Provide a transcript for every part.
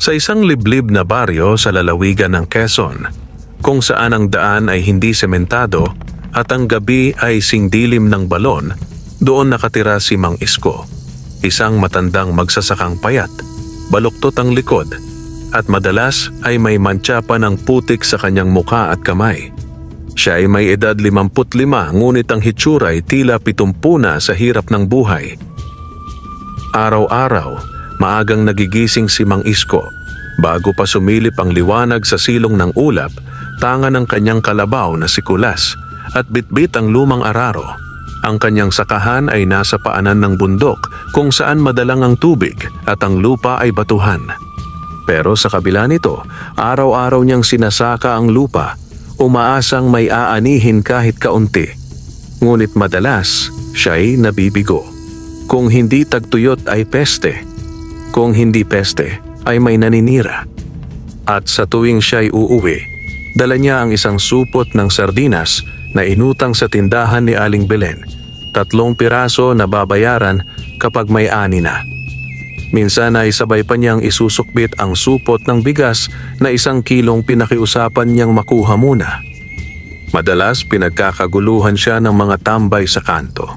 Sa isang liblib na baryo sa lalawigan ng Quezon, kung saan ang daan ay hindi sementado at ang gabi ay singdilim ng balon, doon nakatira si Mang Isko, isang matandang magsasakang payat, baluktot ang likod, at madalas ay may mantsa pa ng putik sa kanyang muka at kamay. Siya ay may edad 55 ngunit ang hitsura ay tila 70 na sa hirap ng buhay. Araw-araw, maagang nagigising si Mang Isko. Bago pa sumilip ang liwanag sa silong ng ulap, tanga ng kanyang kalabaw na si Kulas at bitbit ang lumang araro. Ang kanyang sakahan ay nasa paanan ng bundok kung saan madalang ang tubig at ang lupa ay batuhan. Pero sa kabila nito, araw-araw niyang sinasaka ang lupa, umaasang may aanihin kahit kaunti. Ngunit madalas, siya'y nabibigo. Kung hindi tagtuyot ay peste. Kung hindi peste, ay may naninira. At sa tuwing siya'y uuwi, dala niya ang isang supot ng sardinas na inutang sa tindahan ni Aling Belen, 3 piraso na babayaran kapag may ani na. Minsan ay sabay pa niyang isusukbit ang supot ng bigas na 1 kilong pinakiusapan niyang makuha muna. Madalas pinagkakaguluhan siya ng mga tambay sa kanto.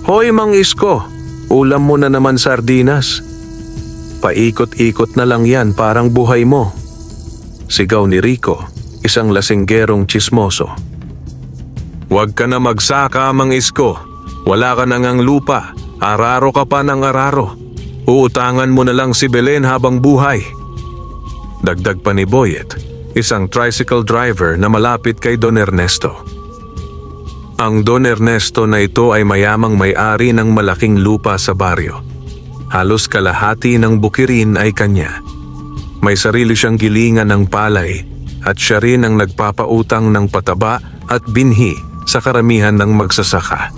"Hoy Mang Isko, ulam mo na naman sardinas. Paikot-ikot na lang yan parang buhay mo." Sigaw ni Rico, isang lasinggerong tsismoso. "Huwag ka na magsaka, Mang Isko. Wala ka na ngang lupa. Araro ka pa ng araro. Uutangan mo na lang si Belen habang buhay." Dagdag pa ni Boyet, isang tricycle driver na malapit kay Don Ernesto. Ang Don Ernesto na ito ay mayamang may-ari ng malaking lupa sa baryo. Halos kalahati ng bukirin ay kanya. May sarili siyang gilingan ng palay at siya rin ang nagpapautang ng pataba at binhi sa karamihan ng magsasaka.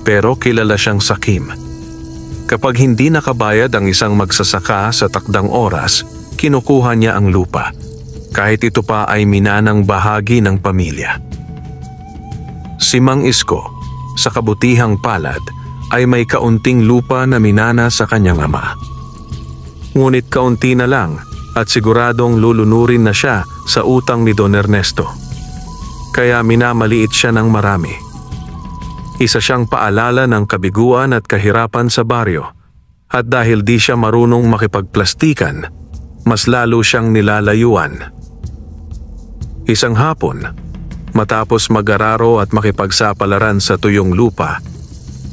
Pero kilala siyang sakim. Kapag hindi nakabayad ang isang magsasaka sa takdang oras, kinukuha niya ang lupa, kahit ito pa ay minanang bahagi ng pamilya. Si Mang Isko, sa kabutihang palad, ay may kaunting lupa na minana sa kanyang ama. Ngunit kaunti na lang at siguradong lulunurin na siya sa utang ni Don Ernesto. Kaya minamaliit siya ng marami. Isa siyang paalala ng kabiguan at kahirapan sa baryo, at dahil di siya marunong makipagplastikan, mas lalo siyang nilalayuan. Isang hapon, matapos mag-araro at makipagsapalaran sa tuyong lupa,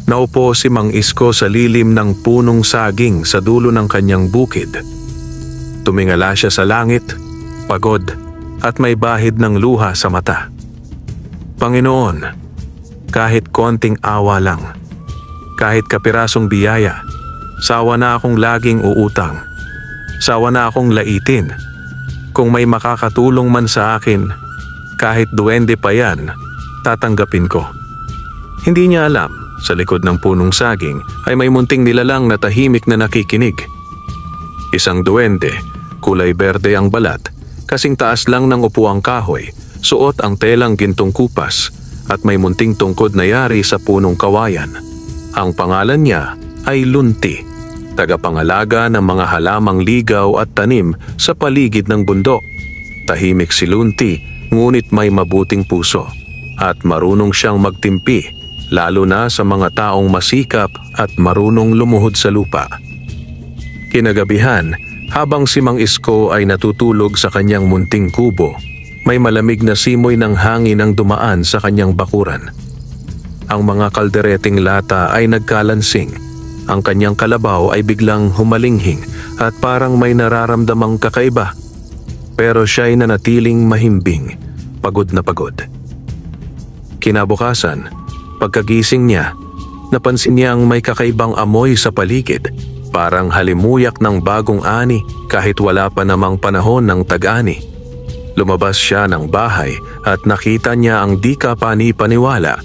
naupo si Mang Isko sa lilim ng punong saging sa dulo ng kanyang bukid. Tumingala siya sa langit, pagod, at may bahid ng luha sa mata. "Panginoon, kahit konting awa lang, kahit kapirasong biyaya, sawa na akong laging uutang. Sawa na akong laitin. Kung may makakatulong man sa akin, kahit duwende pa yan, tatanggapin ko." Hindi niya alam, sa likod ng punong saging ay may munting nilalang na tahimik na nakikinig. Isang duwende, kulay berde ang balat, kasing taas lang ng upuang kahoy, suot ang telang gintong kupas, at may munting tungkod na yari sa punong kawayan. Ang pangalan niya ay Lunti, tagapangalaga ng mga halamang ligaw at tanim sa paligid ng bundok. Tahimik si Lunti, ngunit may mabuting puso, at marunong siyang magtimpi, lalo na sa mga taong masikap at marunong lumuhod sa lupa. Kinagabihan, habang si Mang Isko ay natutulog sa kanyang munting kubo, may malamig na simoy ng hangin ang dumaan sa kanyang bakuran. Ang mga kaldereting lata ay nagkalansing. Ang kanyang kalabaw ay biglang humalinghing at parang may nararamdamang kakaiba. Pero siya'y nanatiling mahimbing, pagod na pagod. Kinabukasan, pagkagising niya, napansin niyang may kakaibang amoy sa paligid, parang halimuyak ng bagong ani kahit wala pa namang panahon ng tag-ani. Lumabas siya ng bahay at nakita niya ang di kapani-paniwala.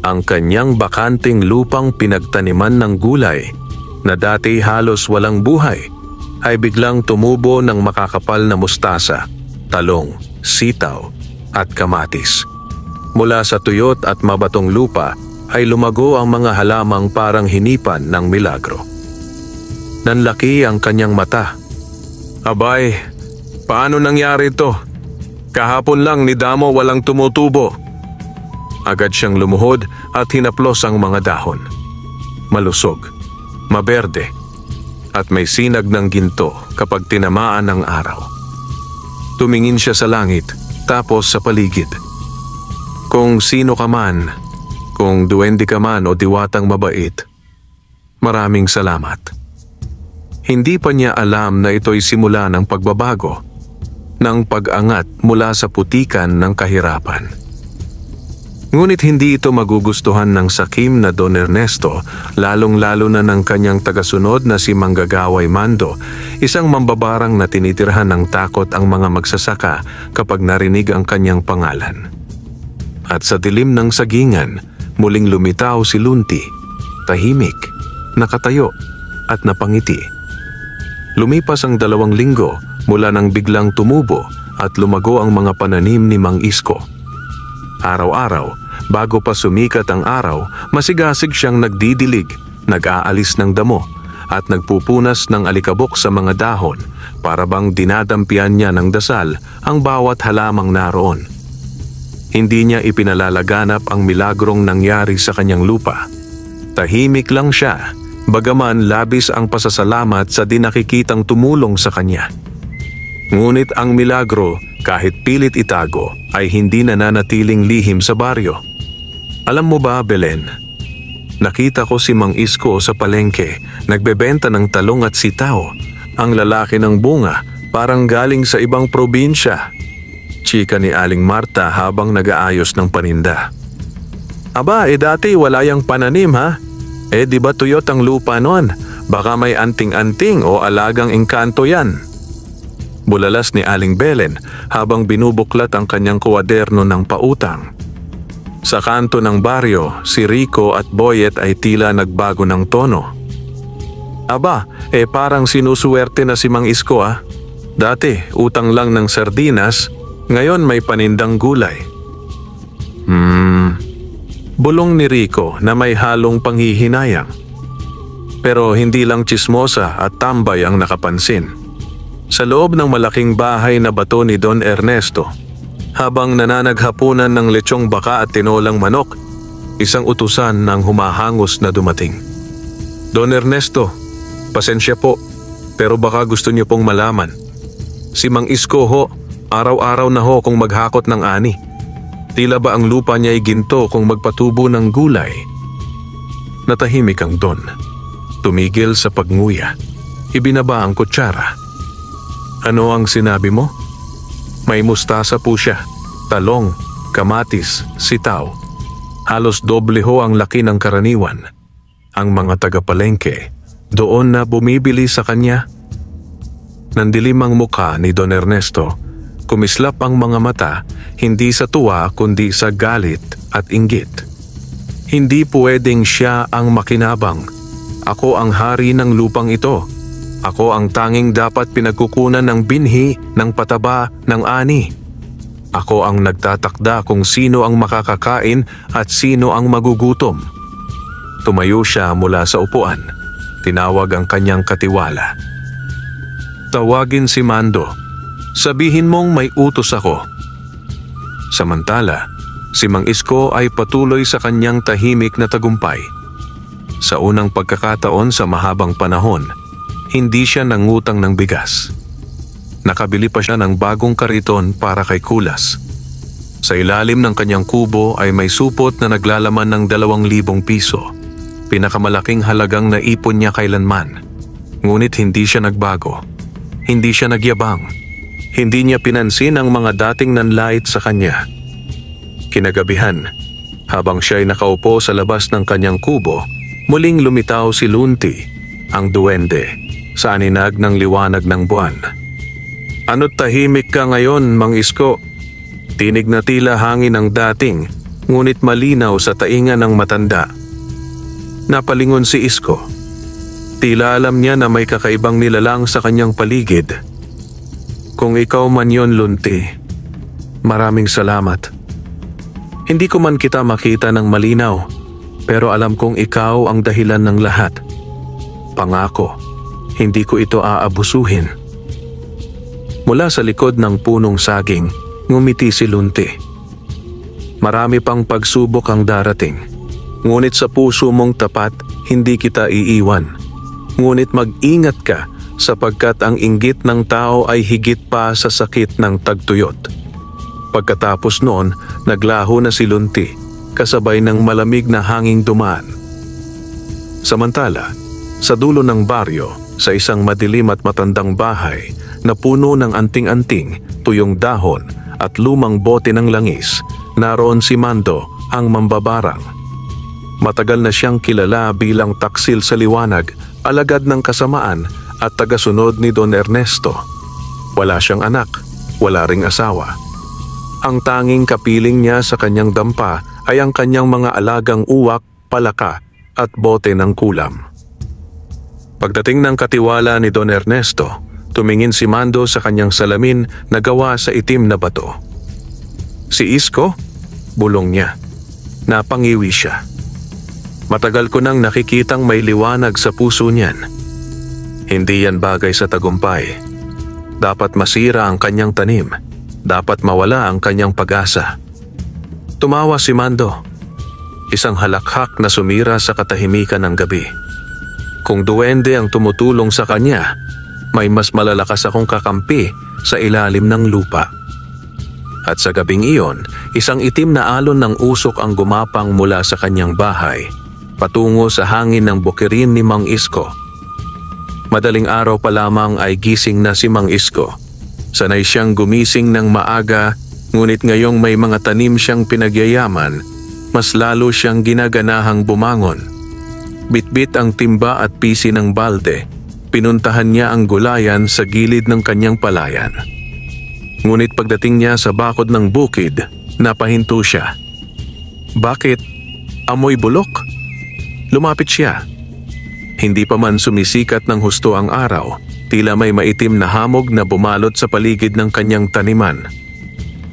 Ang kanyang bakanting lupang pinagtaniman ng gulay na dati halos walang buhay ay biglang tumubo ng makakapal na mustasa, talong, sitaw at kamatis. Mula sa tuyot at mabatong lupa ay lumago ang mga halamang parang hinipan ng milagro. Nanlaki ang kanyang mata, Abay, paano nangyari ito? Kahapon lang ni Damo walang tumutubo. Agad siyang lumuhod at hinaplos ang mga dahon. Malusog, maberde, at may sinag ng ginto kapag tinamaan ng araw. Tumingin siya sa langit, tapos sa paligid. Kung sino ka man, kung duwende ka man o diwatang mabait, maraming salamat. Hindi pa niya alam na ito'y simula ng pagbabago, ng pag-angat mula sa putikan ng kahirapan. Ngunit hindi ito magugustuhan ng sakim na Don Ernesto, lalong-lalo na ng kanyang tagasunod na si Manggagaway Mando, isang mambabarang na tinitirhan ng takot ang mga magsasaka kapag narinig ang kanyang pangalan. At sa dilim ng sagingan, muling lumitaw si Lunti, tahimik, nakatayo at napangiti. Lumipas ang 2 linggo mula nang biglang tumubo at lumago ang mga pananim ni Mang Isko. Araw-araw, bago pa sumikat ang araw, masigasig siyang nagdidilig, nag-aalis ng damo at nagpupunas ng alikabok sa mga dahon para bang dinadampian niya ng dasal ang bawat halamang naroon. Hindi niya ipinalalaganap ang milagrong nangyari sa kanyang lupa. Tahimik lang siya, bagaman labis ang pasasalamat sa dinakikitang tumulong sa kanya. Ngunit ang milagro, kahit pilit itago, ay hindi nananatiling lihim sa baryo. Alam mo ba, Belen? Nakita ko si Mang Isko sa palengke, nagbebenta ng talong at sitaw. Ang lalaki ng bunga, parang galing sa ibang probinsya. Chika ni Aling Marta habang nag-aayos ng paninda. Aba, dati wala yang pananim ha? Di ba tuyot ang lupa noon? Baka may anting-anting o alagang engkanto yan. Bulalas ni Aling Belen habang binubuklat ang kanyang kuwaderno ng pautang. Sa kanto ng baryo, si Rico at Boyet ay tila nagbago ng tono. Aba, parang sinusuwerte na si Mang Isko ah. Dati, utang lang ng sardinas, ngayon may panindang gulay. Bulong ni Rico na may halong panghihinayang. Pero hindi lang tsismosa at tambay ang nakapansin. Sa loob ng malaking bahay na bato ni Don Ernesto, habang nananaghapunan ng lechong baka at tinolang manok, isang utusan ng humahangos na dumating. Don Ernesto, pasensya po, pero baka gusto niyo pong malaman. Si Mang Isko ho, araw-araw na ho kung maghakot ng ani. Tila ba ang lupa niya ay ginto kung magpatubo ng gulay? Natahimik ang Don. Tumigil sa pagnguya. Ibinaba ang kutsara. Ano ang sinabi mo? May mustasa po siya, talong, kamatis, sitaw. Halos doble ho ang laki ng karaniwan. Ang mga tagapalengke, doon na bumibili sa kanya. Nandilim ang mukha ni Don Ernesto. Kumislap ang mga mata, hindi sa tuwa kundi sa galit at inggit. Hindi pwedeng siya ang makinabang. Ako ang hari ng lupang ito. Ako ang tanging dapat pinagkukunan ng binhi, ng pataba, ng ani. Ako ang nagtatakda kung sino ang makakakain at sino ang magugutom. Tumayo siya mula sa upuan. Tinawag ang kanyang katiwala. Tawagin si Mando. Sabihin mong may utos ako. Samantala, si Mang Isko ay patuloy sa kanyang tahimik na tagumpay. Sa unang pagkakataon sa mahabang panahon, hindi siya nangutang ng bigas. Nakabili pa siya ng bagong kariton para kay Kulas. Sa ilalim ng kanyang kubo ay may supot na naglalaman ng 2,000 piso. Pinakamalaking halagang naipon niya kailanman. Ngunit hindi siya nagbago. Hindi siya nagyabang. Hindi niya pinansin ang mga dating nanlait sa kanya. Kinagabihan, habang siya ay nakaupo sa labas ng kanyang kubo, muling lumitaw si Lunti, ang duwende, sa aninag ng liwanag ng buwan. Ano't tahimik ka ngayon, Mang Isko? Tinig na tila hangin ang dating, ngunit malinaw sa tainga ng matanda. Napalingon si Isko. Tila alam niya na may kakaibang nilalang sa kanyang paligid. Kung ikaw man yon, Lunti, maraming salamat. Hindi ko man kita makita ng malinaw, pero alam kong ikaw ang dahilan ng lahat. Pangako, hindi ko ito aabusuhin. Mula sa likod ng punong saging, ngumiti si Lunti. Marami pang pagsubok ang darating. Ngunit sa puso mong tapat, hindi kita iiwan. Ngunit mag-ingat ka sapagkat ang inggit ng tao ay higit pa sa sakit ng tagtuyot. Pagkatapos noon, naglaho na si Lunti, kasabay ng malamig na hanging dumaan. Samantala, sa dulo ng baryo, sa isang madilim at matandang bahay na puno ng anting-anting, tuyong dahon at lumang bote ng langis, naroon si Mando, ang mambabarang. Matagal na siyang kilala bilang taksil sa liwanag, alagad ng kasamaan at tagasunod ni Don Ernesto. Wala siyang anak, wala ring asawa. Ang tanging kapiling niya sa kanyang dampa ay ang kanyang mga alagang uwak, palaka at bote ng kulam. Pagdating ng katiwala ni Don Ernesto, tumingin si Mando sa kanyang salamin na gawa sa itim na bato. Si Isko? Bulong niya. Napangiwi siya. Matagal ko nang nakikitang may liwanag sa puso niyan. Hindi yan bagay sa tagumpay. Dapat masira ang kanyang tanim. Dapat mawala ang kanyang pag-asa. Tumawa si Mando. Isang halakhak na sumira sa katahimikan ng gabi. Kung duwende ang tumutulong sa kanya, may mas malalakas akong kakampi sa ilalim ng lupa. At sa gabing iyon, isang itim na alon ng usok ang gumapang mula sa kanyang bahay, patungo sa hangin ng bukirin ni Mang Isko. Madaling araw pa lamang ay gising na si Mang Isko. Sanay siyang gumising ng maaga, ngunit ngayong may mga tanim siyang pinagyayaman, mas lalo siyang ginaganahang bumangon. Bitbit ang timba at pisi ng balde, pinuntahan niya ang gulayan sa gilid ng kanyang palayan. Ngunit pagdating niya sa bakod ng bukid, napahinto siya. Bakit? Amoy bulok? Lumapit siya. Hindi pa man sumisikat ng husto ang araw, tila may maitim na hamog na bumalot sa paligid ng kanyang taniman.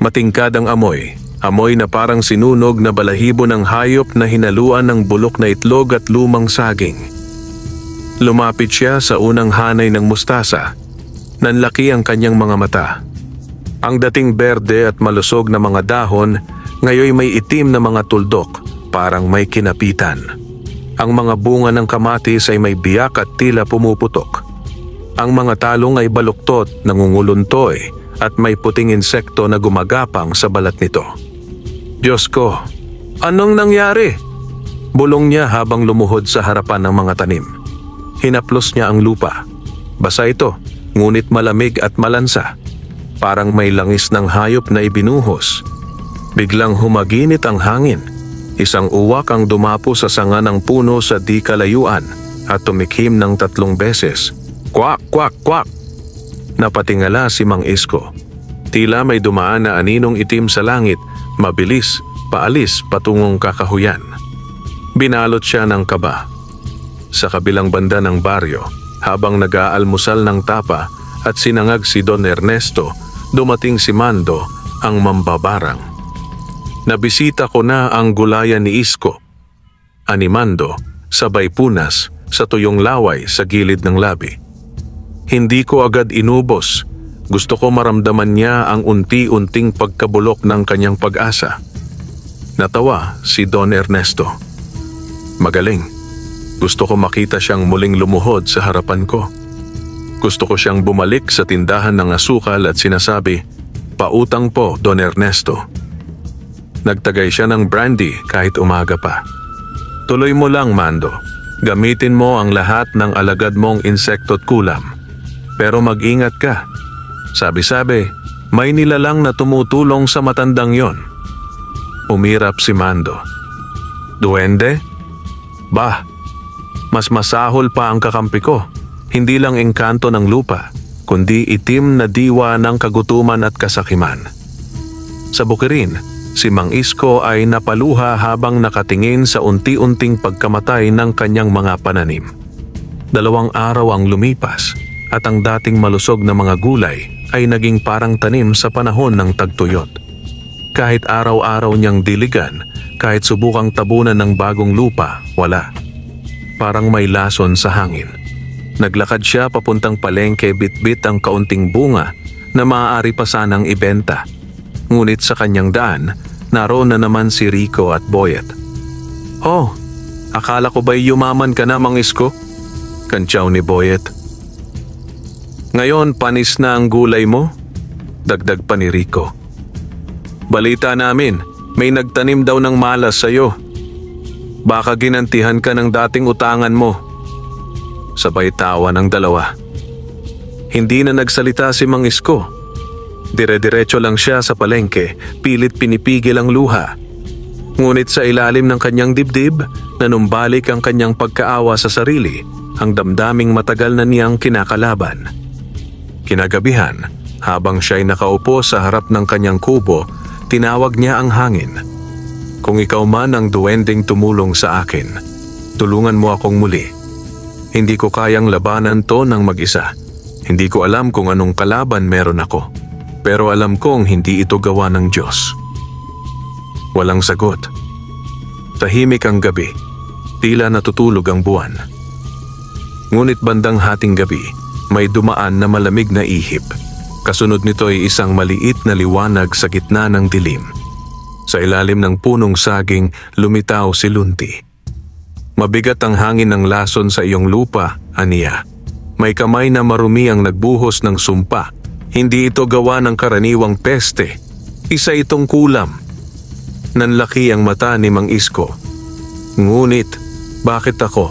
Matingkad ang amoy. Amoy na parang sinunog na balahibo ng hayop na hinaluan ng bulok na itlog at lumang saging. Lumapit siya sa unang hanay ng mustasa. Nanlaki ang kanyang mga mata. Ang dating berde at malusog na mga dahon, ngayon may itim na mga tuldok, parang may kinapitan. Ang mga bunga ng kamatis ay may biyak at tila pumuputok. Ang mga talong ay baluktot, nangunguluntoy, at may puting insekto na gumagapang sa balat nito. Diyos ko, anong nangyari? Bulong niya habang lumuhod sa harapan ng mga tanim. Hinaplos niya ang lupa. Basa ito, ngunit malamig at malansa. Parang may langis ng hayop na ibinuhos. Biglang humaginit ang hangin. Isang uwak ang dumapo sa sanga ng puno sa di kalayuan at tumikhim ng 3 beses. Kwak, kwak, kwak! Napatingala si Mang Isko. Tila may dumaan na aninong itim sa langit, mabilis, paalis patungong kakahuyan. Binalot siya ng kaba. Sa kabilang banda ng baryo, habang nag-aalmusal ng tapa at sinangag si Don Ernesto, dumating si Mando, ang mambabarang. Nabisita ko na ang gulayan ni Isko. Ani Mando, sabay punas sa tuyong laway sa gilid ng labi. Hindi ko agad inubos. Gusto ko maramdaman niya ang unti-unting pagkabulok ng kanyang pag-asa. Natawa si Don Ernesto. Magaling. Gusto ko makita siyang muling lumuhod sa harapan ko. Gusto ko siyang bumalik sa tindahan ng asukal at sinasabi, "Pautang po, Don Ernesto." Nagtagay siya ng brandy kahit umaga pa. "Tuloy mo lang, Mando. Gamitin mo ang lahat ng alagad mong insekto't kulam. Pero mag-ingat ka. Sabi-sabi, may nilalang na tumutulong sa matandang yon." Umirap si Mando. "Duwende? Bah, mas masahol pa ang kakampi ko. Hindi lang engkanto ng lupa, kundi itim na diwa ng kagutuman at kasakiman." Sa bukirin, si Mang Isko ay napaluha habang nakatingin sa unti-unting pagkamatay ng kanyang mga pananim. 2 araw ang lumipas at ang dating malusog na mga gulay ay naging parang tanim sa panahon ng tagtuyot. Kahit araw-araw niyang diligan, kahit subukang tabunan ng bagong lupa, wala. Parang may lason sa hangin. Naglakad siya papuntang palengke, bitbit ang kaunting bunga na maaari pa sanang ibenta. Ngunit sa kanyang daan, naroon na naman si Rico at Boyet. "Oh, akala ko ba'y yumaman ka na, Mang Isko?" kantsaw ni Boyet. "Ngayon panis na ang gulay mo?" dagdag pa ni Rico. "Balita namin, may nagtanim daw ng malas sa'yo. Baka ginantihan ka ng dating utangan mo." Sabay tawa ng dalawa. Hindi na nagsalita si Mang Isko. Dire-diretso lang siya sa palengke, pilit pinipigil ang luha. Ngunit sa ilalim ng kanyang dibdib, nanumbalik ang kanyang pagkaawa sa sarili, ang damdaming matagal na niyang kinakalaban. Kinagabihan, habang siya'y nakaupo sa harap ng kanyang kubo, tinawag niya ang hangin. "Kung ikaw man ang duwending tumulong sa akin, tulungan mo akong muli. Hindi ko kayang labanan to ng mag-isa. Hindi ko alam kung anong kalaban meron ako. Pero alam kong hindi ito gawa ng Diyos." Walang sagot. Tahimik ang gabi. Tila natutulog ang buwan. Ngunit bandang hating gabi, may dumaan na malamig na ihip. Kasunod nito ay isang maliit na liwanag sa gitna ng dilim. Sa ilalim ng punong saging, lumitaw si Lunti. "Mabigat ang hangin ng lason sa iyong lupa," aniya. "May kamay na marumi ang nagbuhos ng sumpa. Hindi ito gawa ng karaniwang peste. Isa itong kulam." Nanlaki ang mata ni Mang Isko. "Ngunit, bakit ako?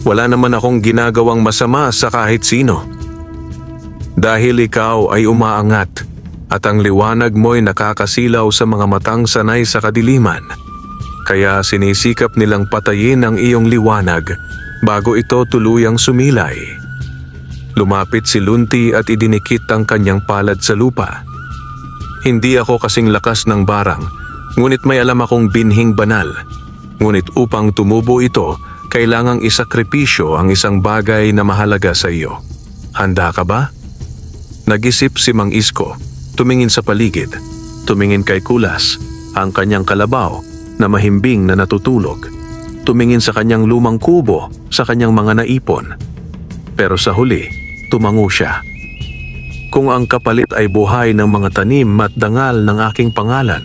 Wala naman akong ginagawang masama sa kahit sino." "Dahil ikaw ay umaangat at ang liwanag mo'y nakakasilaw sa mga matang sanay sa kadiliman. Kaya sinisikap nilang patayin ang iyong liwanag bago ito tuluyang sumilay." Lumapit si Lunti at idinikit ang kanyang palad sa lupa. "Hindi ako kasing lakas ng barang, ngunit may alam akong binhing banal. Ngunit upang tumubo ito, kailangang isakripisyo ang isang bagay na mahalaga sa iyo. Handa ka ba?" Nag-isip si Mang Isko, tumingin sa paligid, tumingin kay Kulas, ang kanyang kalabaw na mahimbing na natutulog, tumingin sa kanyang lumang kubo, sa kanyang mga naipon. Pero sa huli, tumango siya. "Kung ang kapalit ay buhay ng mga tanim at dangal ng aking pangalan,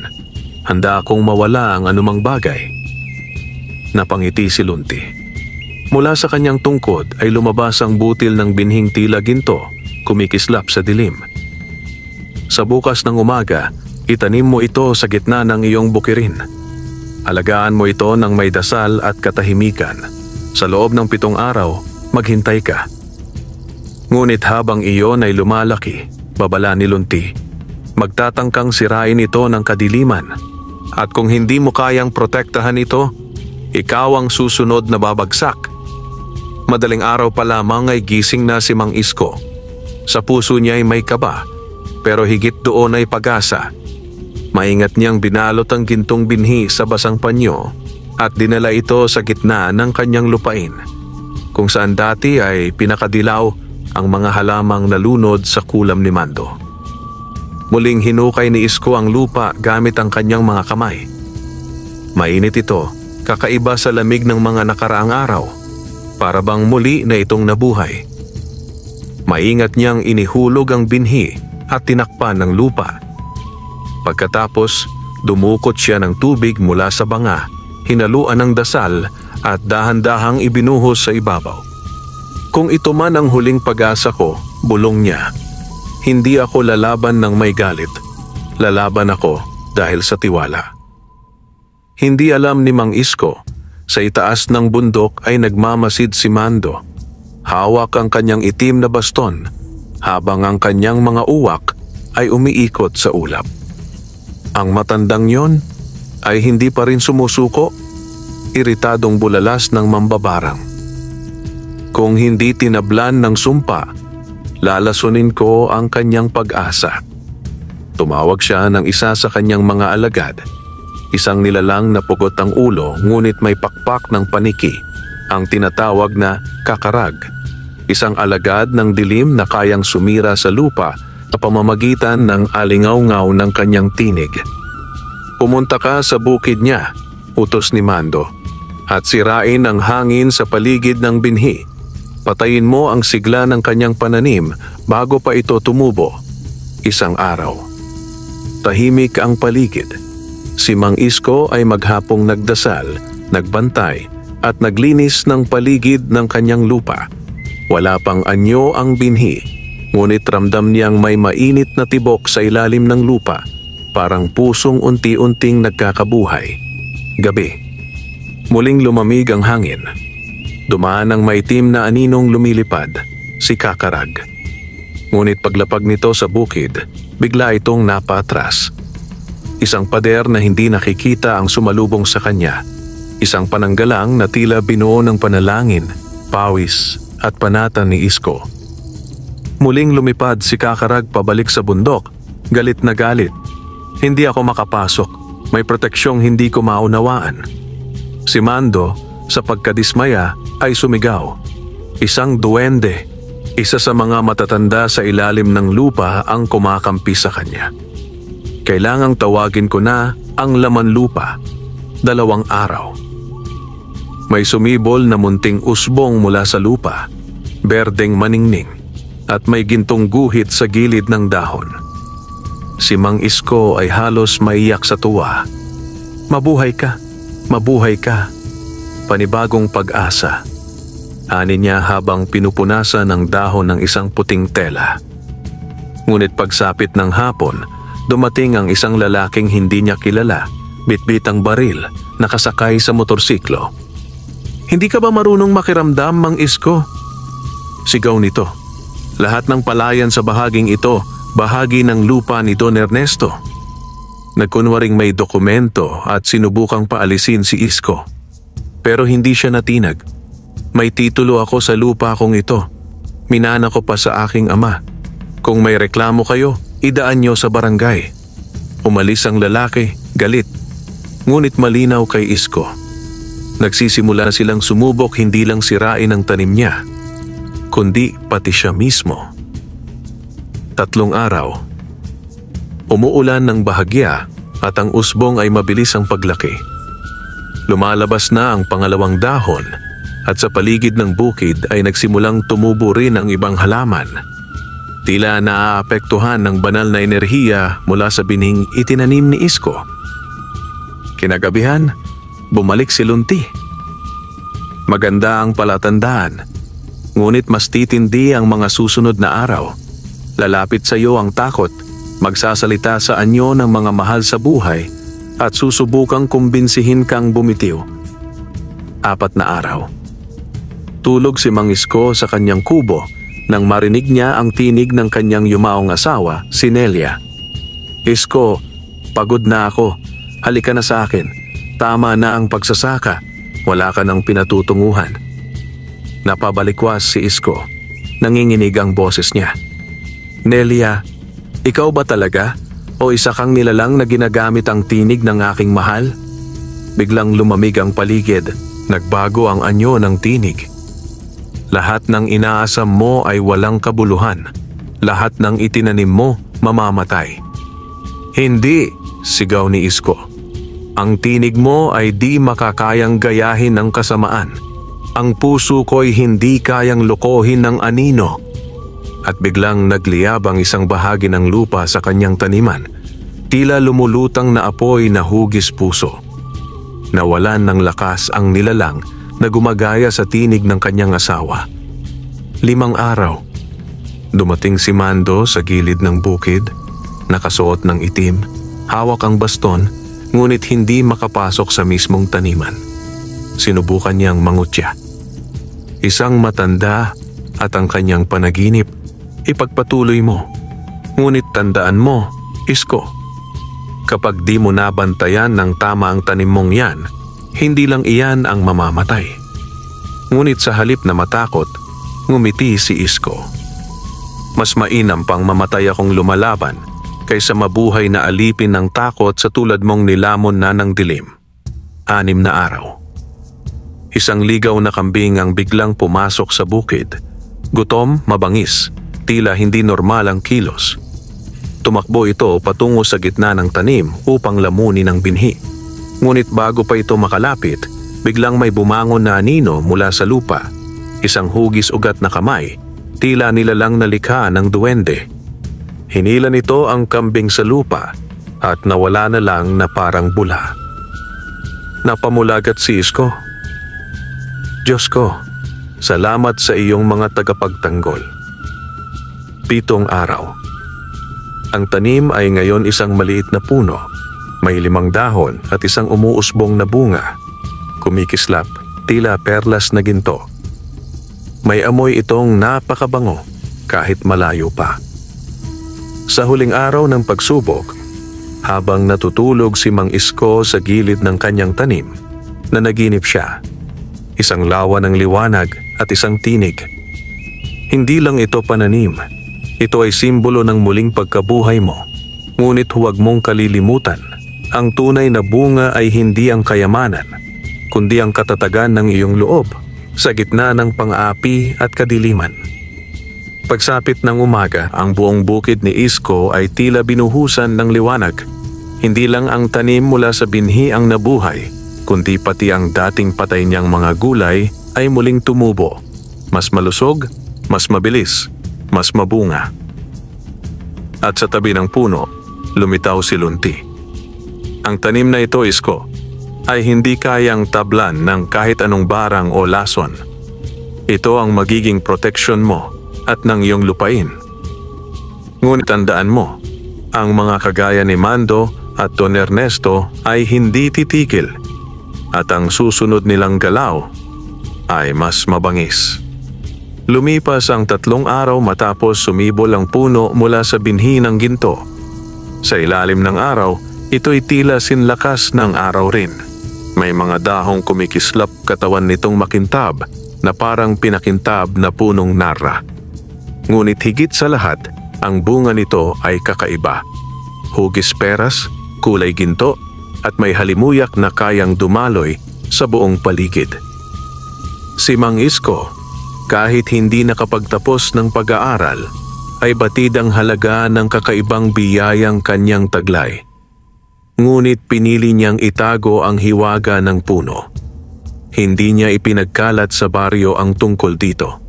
handa akong mawala ang anumang bagay." Napangiti si Lunti. Mula sa kanyang tungkod ay lumabas ang butil ng binhing tila ginto, kumikislap sa dilim. "Sa bukas ng umaga, itanim mo ito sa gitna ng iyong bukirin. Alagaan mo ito ng may dasal at katahimikan. Sa loob ng 7 araw, maghintay ka." Ngunit habang iyon ay lumalaki, babala ni Lunti, "Magtatangkang sirain ito ng kadiliman. At kung hindi mo kayang protektahan ito, ikaw ang susunod na babagsak." Madaling araw pa lamang ay gising na si Mang Isko. Sa puso niya ay may kaba, pero higit doon ay pag-asa. Maingat niyang binalot ang gintong binhi sa basang panyo at dinala ito sa gitna ng kanyang lupain, kung saan dati ay pinakadilaw ang mga halamang nalunod sa kulam ni Mando. Muling hinukay ni Isko ang lupa gamit ang kanyang mga kamay. Mainit ito, kakaiba sa lamig ng mga nakaraang araw, para bang muli na itong nabuhay. Maingat niyang inihulog ang binhi at tinakpan ng lupa. Pagkatapos, dumukot siya ng tubig mula sa banga, hinaluan ng dasal at dahan-dahang ibinuhos sa ibabaw. "Kung ito man ang huling pag-asa ko," bulong niya, "hindi ako lalaban ng may galit. Lalaban ako dahil sa tiwala." Hindi alam ni Mang Isko, sa itaas ng bundok ay nagmamasid si Mando. Hawak ang kanyang itim na baston, habang ang kanyang mga uwak ay umiikot sa ulap. Ang matandang yon ay hindi pa rin sumusuko, iritadong bulalas ng mambabarang. "Kung hindi tinablan ng sumpa, lalasunin ko ang kanyang pag-asa." Tumawag siya ng isa sa kanyang mga alagad. Isang nilalang na pugot ang ulo ngunit may pakpak ng paniki, ang tinatawag na kakarag. Isang alagad ng dilim na kayang sumira sa lupa sa pamamagitan ng alingaw-ngaw ng kanyang tinig. "Pumunta ka sa bukid niya," utos ni Mando, "at sirain ang hangin sa paligid ng binhi. Patayin mo ang sigla ng kanyang pananim bago pa ito tumubo. Isang araw. Tahimik ang paligid. Si Mang Isko ay maghapong nagdasal, nagbantay at naglinis ng paligid ng kanyang lupa. Wala pang anyo ang binhi, ngunit ramdam niyang may mainit na tibok sa ilalim ng lupa, parang pusong unti-unting nagkakabuhay. Gabi. Muling lumamig ang hangin. Dumaan ang maitim na aninong lumilipad, si Kakarag. Ngunit paglapag nito sa bukid, bigla itong napatras. Isang pader na hindi nakikita ang sumalubong sa kanya. Isang pananggalang na tila binuo ng panalangin, pawis at panatan ni Isko. Muling lumipad si Kakarag pabalik sa bundok, galit na galit. Hindi ako makapasok, may proteksyong hindi ko maunawaan. Si Mando, sa pagkadismaya, ay sumigaw. Isang duwende, isa sa mga matatanda sa ilalim ng lupa ang kumakampi sa kanya. Kailangang tawagin ko na ang laman lupa. 2 araw. May sumibol na munting usbong mula sa lupa, berdeng maningning, at may gintong guhit sa gilid ng dahon. Si Mang Isko ay halos maiyak sa tuwa. Mabuhay ka, mabuhay ka. Panibagong pag-asa. Ani niya habang pinupunasan ng dahon ng isang puting tela. Ngunit pagsapit ng hapon, dumating ang isang lalaking hindi niya kilala, bitbit ang baril, nakasakay sa motorsiklo. Hindi ka ba marunong makiramdam, Mang Isko? Sigaw nito. Lahat ng palayan sa bahaging ito, bahagi ng lupa ni Don Ernesto. Nagkunwaring may dokumento at sinubukang paalisin si Isko. Pero hindi siya natinag. May titulo ako sa lupa kong ito. Minana ko pa sa aking ama. Kung may reklamo kayo, idaan niyo sa barangay. Umalis ang lalaki, galit. Ngunit malinaw kay Isko. Nagsisimula na silang sumubok hindi lang sirain ang tanim niya, kundi pati siya mismo. 3 araw. Umuulan ng bahagya at ang usbong ay mabilis ang paglaki. Lumalabas na ang pangalawang dahon at sa paligid ng bukid ay nagsimulang tumubo rin ang ibang halaman. Tila naaapektuhan ng banal na enerhiya mula sa binhing itinanim ni Isko. Kinagabihan, bumalik si Lunti. Maganda ang palatandaan, ngunit mas titindi ang mga susunod na araw. Lalapit sa iyo ang takot, magsasalita sa anyo ng mga mahal sa buhay at susubukang kumbinsihin kang bumitiw. 4 na araw. Tulog si Mang Isko sa kanyang kubo nang marinig niya ang tinig ng kanyang yumaong asawa, si Nelia. Isko, pagod na ako. Halika na sa akin. Tama na ang pagsasaka. Wala ka ng pinatutunguhan. Napabalikwas si Isko. Nanginginig ang boses niya. Nelia, ikaw ba talaga? O isa kang nilalang na ginagamit ang tinig ng aking mahal? Biglang lumamig ang paligid. Nagbago ang anyo ng tinig. Lahat ng inaasam mo ay walang kabuluhan. Lahat ng itinanim mo, mamamatay. Hindi, sigaw ni Isko. Ang tinig mo ay di makakayang gayahin ng kasamaan. Ang puso ko'y hindi kayang lokohin ng anino. At biglang nagliyab ang isang bahagi ng lupa sa kanyang taniman. Tila lumulutang na apoy na hugis puso. Nawalan ng lakas ang nilalang na gumagaya sa tinig ng kanyang asawa. 5 araw. Dumating si Mando sa gilid ng bukid, nakasuot ng itim, hawak ang baston, ngunit hindi makapasok sa mismong taniman. Sinubukan niyang mangutya. Isang matanda at ang kanyang panaginip, ipagpatuloy mo. Ngunit tandaan mo, Isko, kapag di mo nabantayan ng tama ang tanim mong yan, hindi lang iyan ang mamamatay. Ngunit sa halip na matakot, ngumiti si Isko. Mas mainam pang mamatay akong lumalaban kaysa mabuhay na alipin ng takot sa tulad mong nilamon na ng dilim. 6 na araw. Isang ligaw na kambing ang biglang pumasok sa bukid. Gutom, mabangis, tila hindi normal ang kilos. Tumakbo ito patungo sa gitna ng tanim upang lamunin ang binhi. Ngunit bago pa ito makalapit, biglang may bumangon na anino mula sa lupa. Isang hugis ugat na kamay, tila nilalang na likha ng duwende. Hinila nito ang kambing sa lupa at nawala na lang na parang bula. Napamulagat si Isko. Diyos ko, salamat sa iyong mga tagapagtanggol. 7 araw. Ang tanim ay ngayon isang maliit na puno. May 5 dahon at isang umuusbong na bunga. Kumikislap, tila perlas na ginto. May amoy itong napakabango kahit malayo pa. Sa huling araw ng pagsubok, habang natutulog si Mang Isko sa gilid ng kanyang tanim, nanaginip siya. Isang lawa ng liwanag at isang tinig. Hindi lang ito pananim. Ito ay simbolo ng muling pagkabuhay mo. Ngunit huwag mong kalilimutan, ang tunay na bunga ay hindi ang kayamanan, kundi ang katatagan ng iyong loob sa gitna ng pang-aapi at kadiliman. Pagsapit ng umaga, ang buong bukid ni Isko ay tila binuhusan ng liwanag. Hindi lang ang tanim mula sa binhi ang nabuhay, kundi pati ang dating patay niyang mga gulay ay muling tumubo. Mas malusog, mas mabilis, mas mabunga. At sa tabi ng puno, lumitaw si Lunti. Ang tanim na ito, Isko, ay hindi kayang tablan ng kahit anong barang o lason. Ito ang magiging proteksyon mo at ng iyong lupain. Ngunit tandaan mo, ang mga kagaya ni Mando at Don Ernesto ay hindi titigil at ang susunod nilang galaw ay mas mabangis. Lumipas ang 3 araw matapos sumibol ang puno mula sa binhi ng ginto. Sa ilalim ng araw, ito'y tila sinlakas ng araw rin. May mga dahong kumikislap katawan nitong makintab na parang pinakintab na punong narra. Ngunit higit sa lahat, ang bunga nito ay kakaiba. Hugis peras, kulay ginto, at may halimuyak na kayang dumaloy sa buong paligid. Si Mang Isko, kahit hindi nakapagtapos ng pag-aaral, ay batid ang halaga ng kakaibang biyayang kanyang taglay. Ngunit pinili niyang itago ang hiwaga ng puno. Hindi niya ipinagkalat sa baryo ang tungkol dito.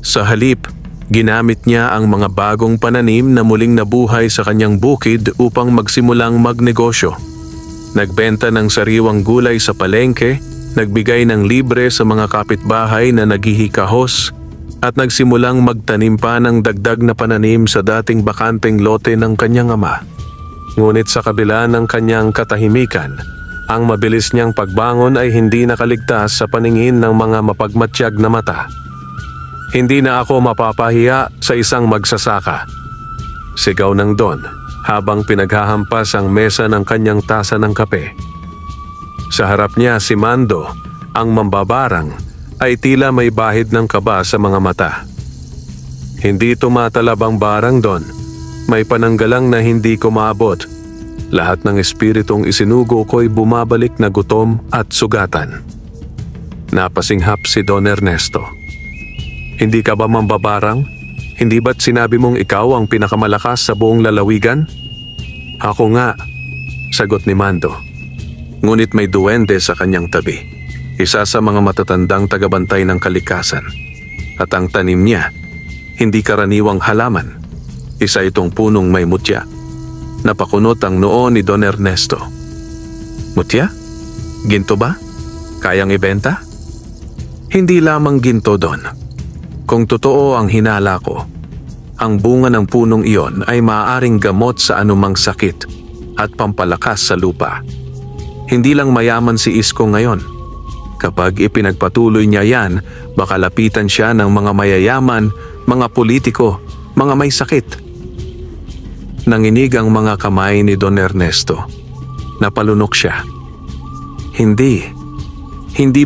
Sa halip, ginamit niya ang mga bagong pananim na muling nabuhay sa kanyang bukid upang magsimulang magnegosyo. Nagbenta ng sariwang gulay sa palengke, nagbigay ng libre sa mga kapitbahay na naghihikahos, at nagsimulang magtanim pa ng dagdag na pananim sa dating bakanteng lote ng kanyang ama. Ngunit sa kabila ng kanyang katahimikan, ang mabilis niyang pagbangon ay hindi nakaligtas sa paningin ng mga mapagmatsyag na mata. Hindi na ako mapapahiya sa isang magsasaka, sigaw ng Don habang pinaghahampas ang mesa ng kanyang tasa ng kape. Sa harap niya si Mando, ang mambabarang, ay tila may bahid ng kaba sa mga mata. Hindi tumatalab ang barang, Don. May pananggalang na hindi ko maabot. Lahat ng espiritong isinugo ko'y bumabalik na gutom at sugatan. Napasinghap si Don Ernesto. Hindi ka ba mambabarang? Hindi ba't sinabi mong ikaw ang pinakamalakas sa buong lalawigan? Ako nga, sagot ni Mando. Ngunit may duwende sa kanyang tabi. Isa sa mga matatandang tagabantay ng kalikasan. At ang tanim niya, hindi karaniwang halaman. Isa itong punong may mutya. Napakunot ang noo ni Don Ernesto. Mutya? Ginto ba? Kayang ibenta? Hindi lamang ginto, Don. Kung totoo ang hinala ko, ang bunga ng punong iyon ay maaaring gamot sa anumang sakit at pampalakas sa lupa. Hindi lang mayaman si Isko ngayon. Kapag ipinagpatuloy niya yan, baka lapitan siya ng mga mayayaman, mga politiko, mga may sakit. Nanginig ang mga kamay ni Don Ernesto. Napalunok siya. Hindi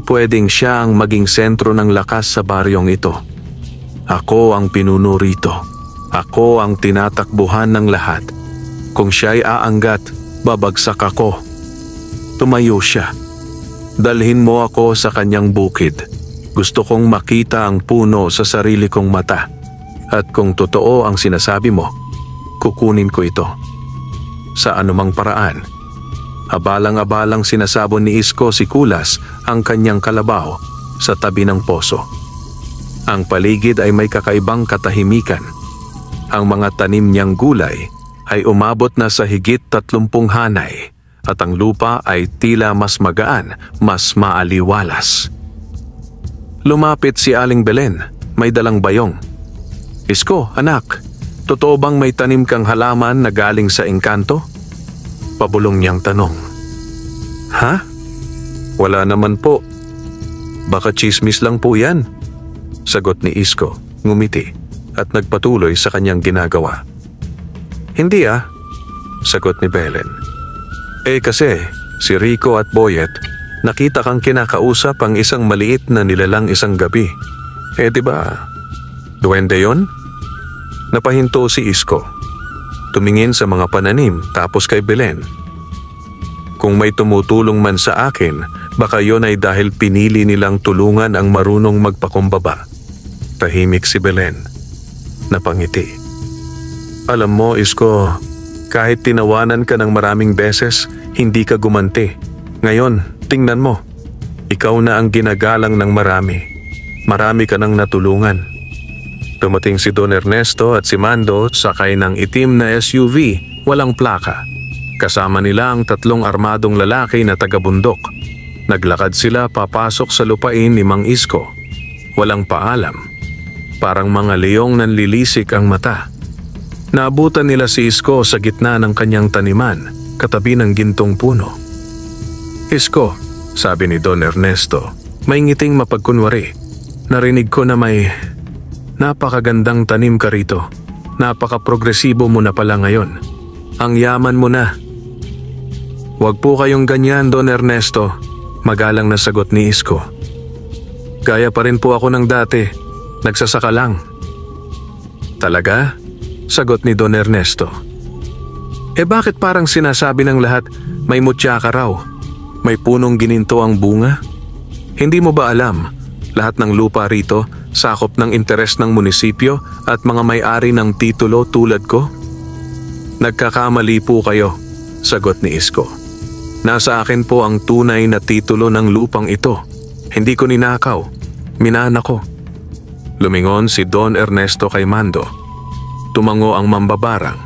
pwedeng siya ang maging sentro ng lakas sa baryong ito. Ako ang pinuno rito. Ako ang tinatakbuhan ng lahat. Kung siya'y aangat, babagsak ako. Tumayo siya. Dalhin mo ako sa kanyang bukid. Gusto kong makita ang puno sa sarili kong mata. At kung totoo ang sinasabi mo, kukunin ko ito. Sa anumang paraan. Abalang-abalang sinasabon ni Isko si Kulas ang kanyang kalabaw sa tabi ng poso. Ang paligid ay may kakaibang katahimikan. Ang mga tanim niyang gulay ay umabot na sa higit 30 hanay at ang lupa ay tila mas magaan, mas maaliwalas. Lumapit si Aling Belen, may dalang bayong. "Isko, anak, totoo bang may tanim kang halaman na galing sa engkanto?" Pabulong niyang tanong. "Ha? Wala naman po. Baka chismis lang po yan," sagot ni Isko, ngumiti at nagpatuloy sa kanyang ginagawa. "Hindi sagot ni Belen. Kasi si Rico at Boyet, nakita kang kinakausap ang isang maliit na nilalang isang gabi. Diba, duwende yon?" Napahinto si Isko. Tumingin sa mga pananim tapos kay Belen. "Kung may tumutulong man sa akin, baka yon ay dahil pinili nilang tulungan ang marunong magpakumbaba." Tahimik si Belen. Napangiti. "Alam mo, Isko, kahit tinawanan ka ng maraming beses, hindi ka gumanti. Ngayon, tingnan mo. Ikaw na ang ginagalang ng marami. Marami ka nang natulungan." Dumating si Don Ernesto at si Mando sakay ng itim na SUV, walang plaka. Kasama nila ang 3 armadong lalaki na taga-bundok. Naglakad sila papasok sa lupain ni Mang Isko. Walang paalam. Parang mga leong nanlilisik ang mata. Naabutan nila si Isko sa gitna ng kanyang taniman, katabi ng gintong puno. "Isko," sabi ni Don Ernesto, may ngiting mapagkunwari. "Narinig ko na may napakagandang tanim ka rito. Napaka-progresibo mo na pala ngayon. Ang yaman mo na." "Huwag po kayong ganyan, Don Ernesto," magalang na sagot ni Isko. "Gaya pa rin po ako ng dati. Nagsasaka lang." "Talaga?" sagot ni Don Ernesto. Bakit parang sinasabi ng lahat may mutya ka raw? May punong gininto ang bunga? Hindi mo ba alam, lahat ng lupa rito sakop ng interes ng munisipyo at mga may-ari ng titulo tulad ko?" "Nagkakamali po kayo," sagot ni Isko. "Nasa akin po ang tunay na titulo ng lupang ito. Hindi ko ninakaw, minana ko." Lumingon si Don Ernesto kay Mando. Tumango ang mambabarang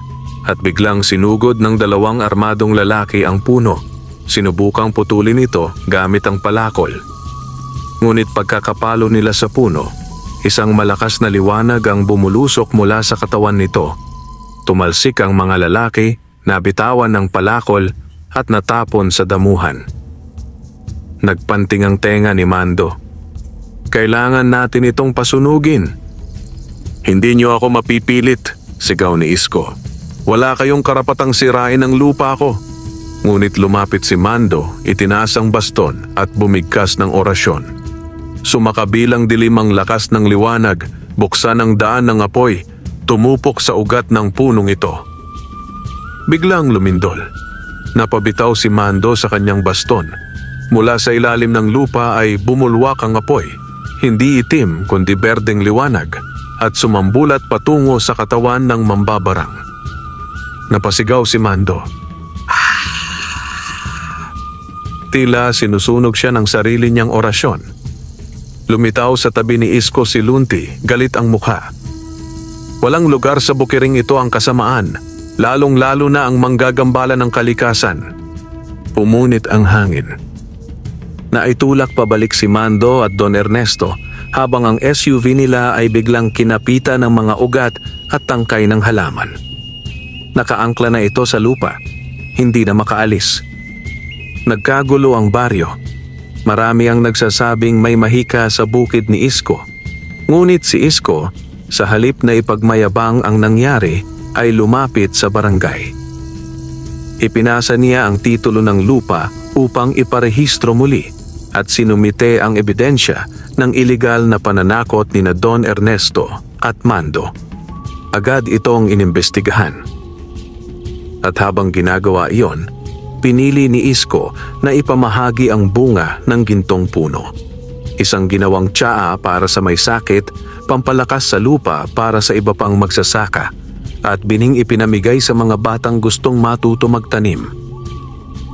at biglang sinugod ng 2 armadong lalaki ang puno. Sinubukang putulin ito gamit ang palakol. Ngunit pagkakapalo nila sa puno, isang malakas na liwanag ang bumulusok mula sa katawan nito. Tumalsik ang mga lalaki, nabitawan ng palakol at natapon sa damuhan. Nagpanting ang tenga ni Mando. "Kailangan natin itong pasunugin." "Hindi niyo ako mapipilit," sigaw ni Isko. "Wala kayong karapatang sirain ang lupa ko." Ngunit lumapit si Mando, itinaas ang baston at bumigkas ng orasyon. Sumakabilang dilim ang lakas ng liwanag, buksan ang daan ng apoy, tumupok sa ugat ng punong ito. Biglang lumindol. Napabitaw si Mando sa kanyang baston. Mula sa ilalim ng lupa ay bumulwak ang apoy, hindi itim kundi berdeng liwanag, at sumambulat patungo sa katawan ng mambabarang. Napasigaw si Mando. Tila sinusunog siya ng sarili niyang orasyon. Lumitaw sa tabi ni Isko si Lunti, galit ang mukha. Walang lugar sa bukiring ito ang kasamaan, lalong-lalo na ang manggagambala ng kalikasan. Pumunit ang hangin. Naitulak pabalik si Mando at Don Ernesto habang ang SUV nila ay biglang kinapita ng mga ugat at tangkay ng halaman. Nakaangkla na ito sa lupa, hindi na makaalis. Nagkagulo ang baryo. Marami ang nagsasabing may mahika sa bukid ni Isko. Ngunit si Isko, sa halip na ipagmayabang ang nangyari, ay lumapit sa barangay. Ipinasa niya ang titulo ng lupa upang iparehistro muli at sinumite ang ebidensya ng iligal na pananakot ni Don Ernesto at Mando. Agad itong inimbestigahan. At habang ginagawa iyon, pinili ni Isko na ipamahagi ang bunga ng gintong puno. Isang ginawang tsaa para sa may sakit, pampalakas sa lupa para sa iba pang magsasaka, at bining ipinamigay sa mga batang gustong matuto magtanim.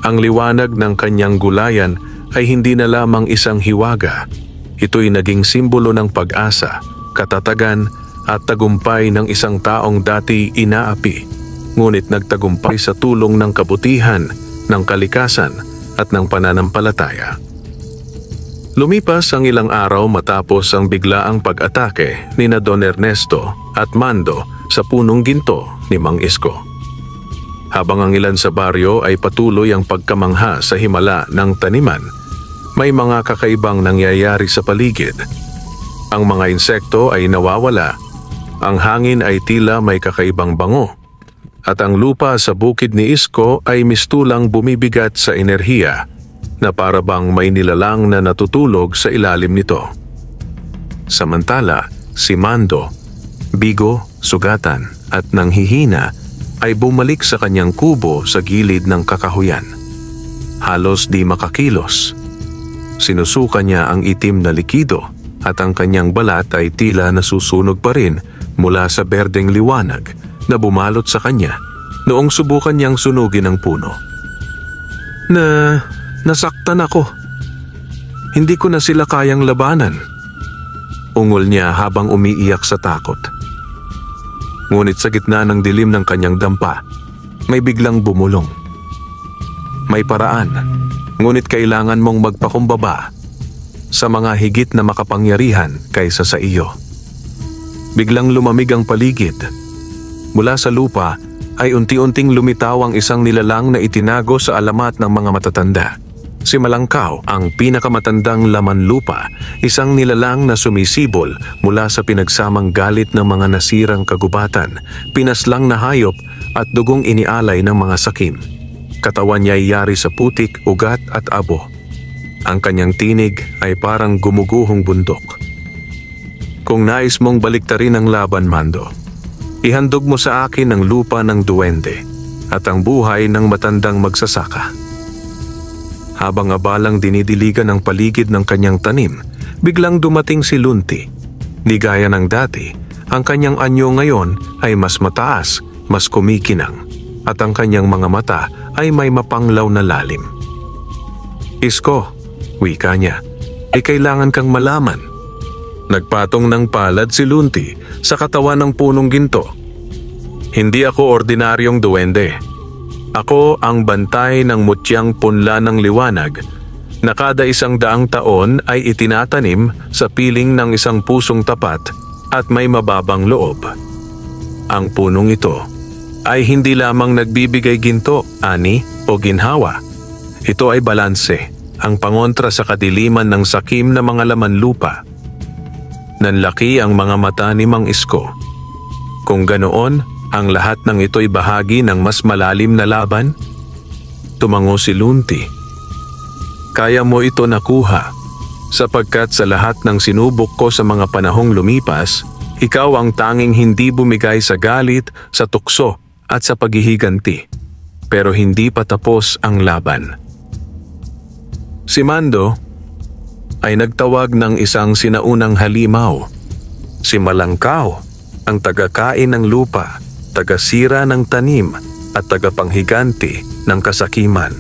Ang liwanag ng kanyang gulayan ay hindi na lamang isang hiwaga. Ito'y naging simbolo ng pag-asa, katatagan at tagumpay ng isang taong dati inaapi, ngunit nagtagumpay sa tulong ng kabutihan, ng kalikasan at ng pananampalataya. Lumipas ang ilang araw matapos ang biglaang pag-atake ni na Don Ernesto at Mando sa punong ginto ni Mang Isko. Habang ang ilan sa baryo ay patuloy ang pagkamangha sa himala ng taniman, may mga kakaibang nangyayari sa paligid. Ang mga insekto ay nawawala, ang hangin ay tila may kakaibang bango, at ang lupa sa bukid ni Isko ay mistulang bumibigat sa enerhiya na para bang may nilalang na natutulog sa ilalim nito. Samantala, si Mando, bigo, sugatan at nanghihina ay bumalik sa kanyang kubo sa gilid ng kakahuyan. Halos di makakilos. Sinusuka niya ang itim na likido at ang kanyang balat ay tila nasusunog pa rin mula sa berdeng liwanag na bumalot sa kanya noong subukan niyang sunugin ang puno. Nasaktan ako. Hindi ko na sila kayang labanan. Ungol niya habang umiiyak sa takot. Ngunit sa gitna ng dilim ng kanyang dampa, may biglang bumulong. May paraan, ngunit kailangan mong magpakumbaba sa mga higit na makapangyarihan kaysa sa iyo. Biglang lumamig ang paligid. Mula sa lupa ay unti-unting lumitaw ang isang nilalang na itinago sa alamat ng mga matatanda. Si Malangkaw, ang pinakamatandang laman lupa, isang nilalang na sumisibol mula sa pinagsamang galit ng mga nasirang kagubatan, pinaslang na hayop at dugong inialay ng mga sakim. Katawan niya ay yari sa putik, ugat at abo. Ang kanyang tinig ay parang gumuguhong bundok. Kung nais mong baliktarin ang laban, Mando, ihandog mo sa akin ang lupa ng duwende at ang buhay ng matandang magsasaka. Habang abalang dinidiligan ang paligid ng kanyang tanim, biglang dumating si Lunti. Di gaya ng dati, ang kanyang anyo ngayon ay mas mataas, mas kumikinang, at ang kanyang mga mata ay may mapanglaw na lalim. Isko, wika niya, ay kailangan kang malaman. Nagpatong ng palad si Lunti sa katawan ng punong ginto. Hindi ako ordinaryong duwende. Ako ang bantay ng mutyang punla ng liwanag na kada 100 taon ay itinatanim sa piling ng isang pusong tapat at may mababang loob. Ang punong ito ay hindi lamang nagbibigay ginto, ani o ginhawa. Ito ay balanse, ang pangontra sa kadiliman ng sakim na mga laman lupa. Nanlaki ang mga mata ni Mang Isko. Kung ganoon, ang lahat ng ito'y bahagi ng mas malalim na laban? Tumango si Lunti. Kaya mo ito nakuha, sapagkat sa lahat ng sinubok ko sa mga panahong lumipas, ikaw ang tanging hindi bumigay sa galit, sa tukso at sa paghihiganti. Pero hindi pa tapos ang laban. Si Mando ay nagtawag ng isang sinaunang halimaw. Si Malangkaw, ang tagakain ng lupa, tagasira ng tanim at tagapanghiganti ng kasakiman.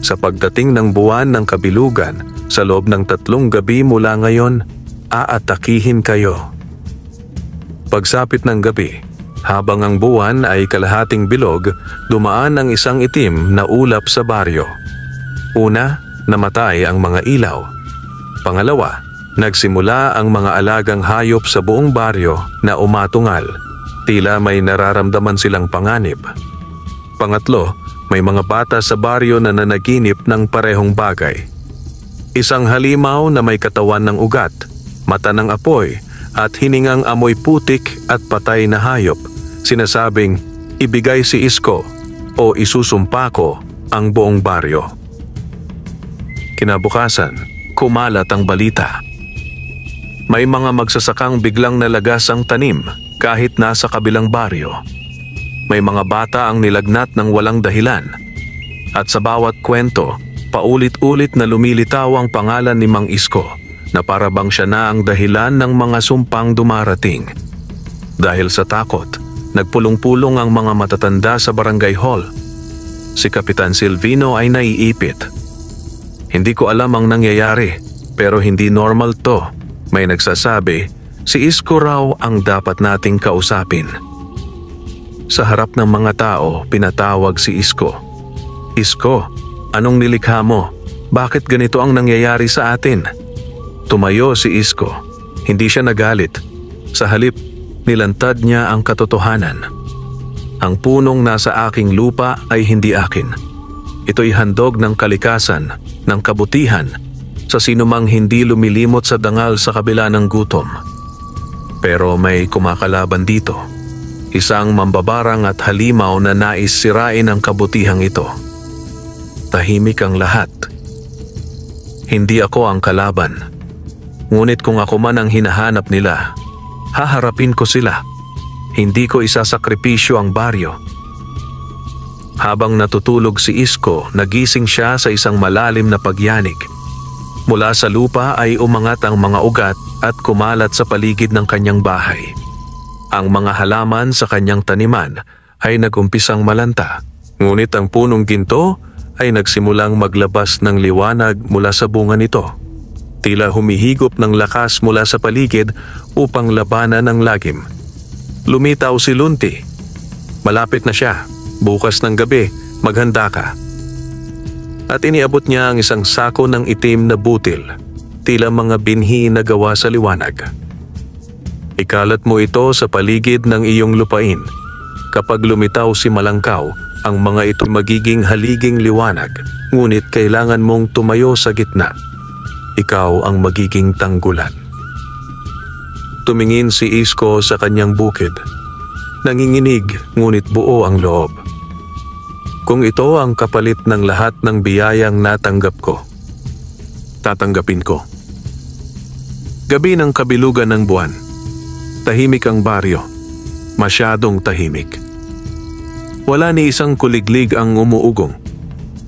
Sa pagdating ng buwan ng kabilugan, sa loob ng 3 gabi mula ngayon, aatakihin kayo. Pagsapit ng gabi, habang ang buwan ay kalahating bilog, dumaan ang isang itim na ulap sa baryo. Una, namatay ang mga ilaw. Pangalawa, nagsimula ang mga alagang hayop sa buong baryo na umatungal. Tila may nararamdaman silang panganib. Pangatlo, may mga bata sa baryo na nanaginip ng parehong bagay. Isang halimaw na may katawan ng ugat, mata ng apoy, at hiningang amoy putik at patay na hayop. Sinasabing, ibigay si Isko o isusumpa ko ang buong baryo. Kinabukasan, kumalat ang balita. May mga magsasakang biglang nalagas ang tanim kahit nasa kabilang baryo. May mga bata ang nilagnat ng walang dahilan. At sa bawat kwento, paulit-ulit na lumilitaw ang pangalan ni Mang Isko na para bang siya na ang dahilan ng mga sumpang dumarating. Dahil sa takot, nagpulong-pulong ang mga matatanda sa barangay hall. Si Kapitan Silvino ay naiipit. Hindi ko alam ang nangyayari, pero hindi normal to. May nagsasabi Si Isko raw ang dapat nating kausapin. Sa harap ng mga tao, pinatawag si Isko. Isko, anong nilikha mo? Bakit ganito ang nangyayari sa atin? Tumayo si Isko. Hindi siya nagalit. Sa halip, nilantad niya ang katotohanan. Ang punong nasa aking lupa ay hindi akin. Ito'y handog ng kalikasan, ng kabutihan, sa sinumang hindi lumilimot sa dangal sa kabila ng gutom. Pero may kumakalaban dito. Isang mambabarang at halimaw na nais sirain ang kabutihang ito. Tahimik ang lahat. Hindi ako ang kalaban. Ngunit kung ako man ang hinahanap nila, haharapin ko sila. Hindi ko isasakripisyo ang baryo. Habang natutulog si Isko, nagising siya sa isang malalim na pagyanig. Mula sa lupa ay umangat ang mga ugat at kumalat sa paligid ng kanyang bahay. Ang mga halaman sa kanyang taniman ay nagumpisang malanta, ngunit ang punong ginto ay nagsimulang maglabas ng liwanag mula sa bunga nito. Tila humihigop ng lakas mula sa paligid upang labanan ang lagim. Lumitaw si Lunti. Malapit na siya. Bukas ng gabi, maghanda ka. At iniabot niya ang isang sako ng itim na butil, tila mga binhi na gawa sa liwanag. Ikalat mo ito sa paligid ng iyong lupain. Kapag lumitaw si Malangkaw, ang mga ito magiging haliging liwanag, ngunit kailangan mong tumayo sa gitna. Ikaw ang magiging tanggulan. Tumingin si Isko sa kanyang bukid. Nanginginig, ngunit buo ang loob. Kung ito ang kapalit ng lahat ng biyayang natanggap ko, tatanggapin ko. Gabi ng kabilugan ng buwan. Tahimik ang baryo. Masyadong tahimik. Wala ni isang kuliglig ang umuugong.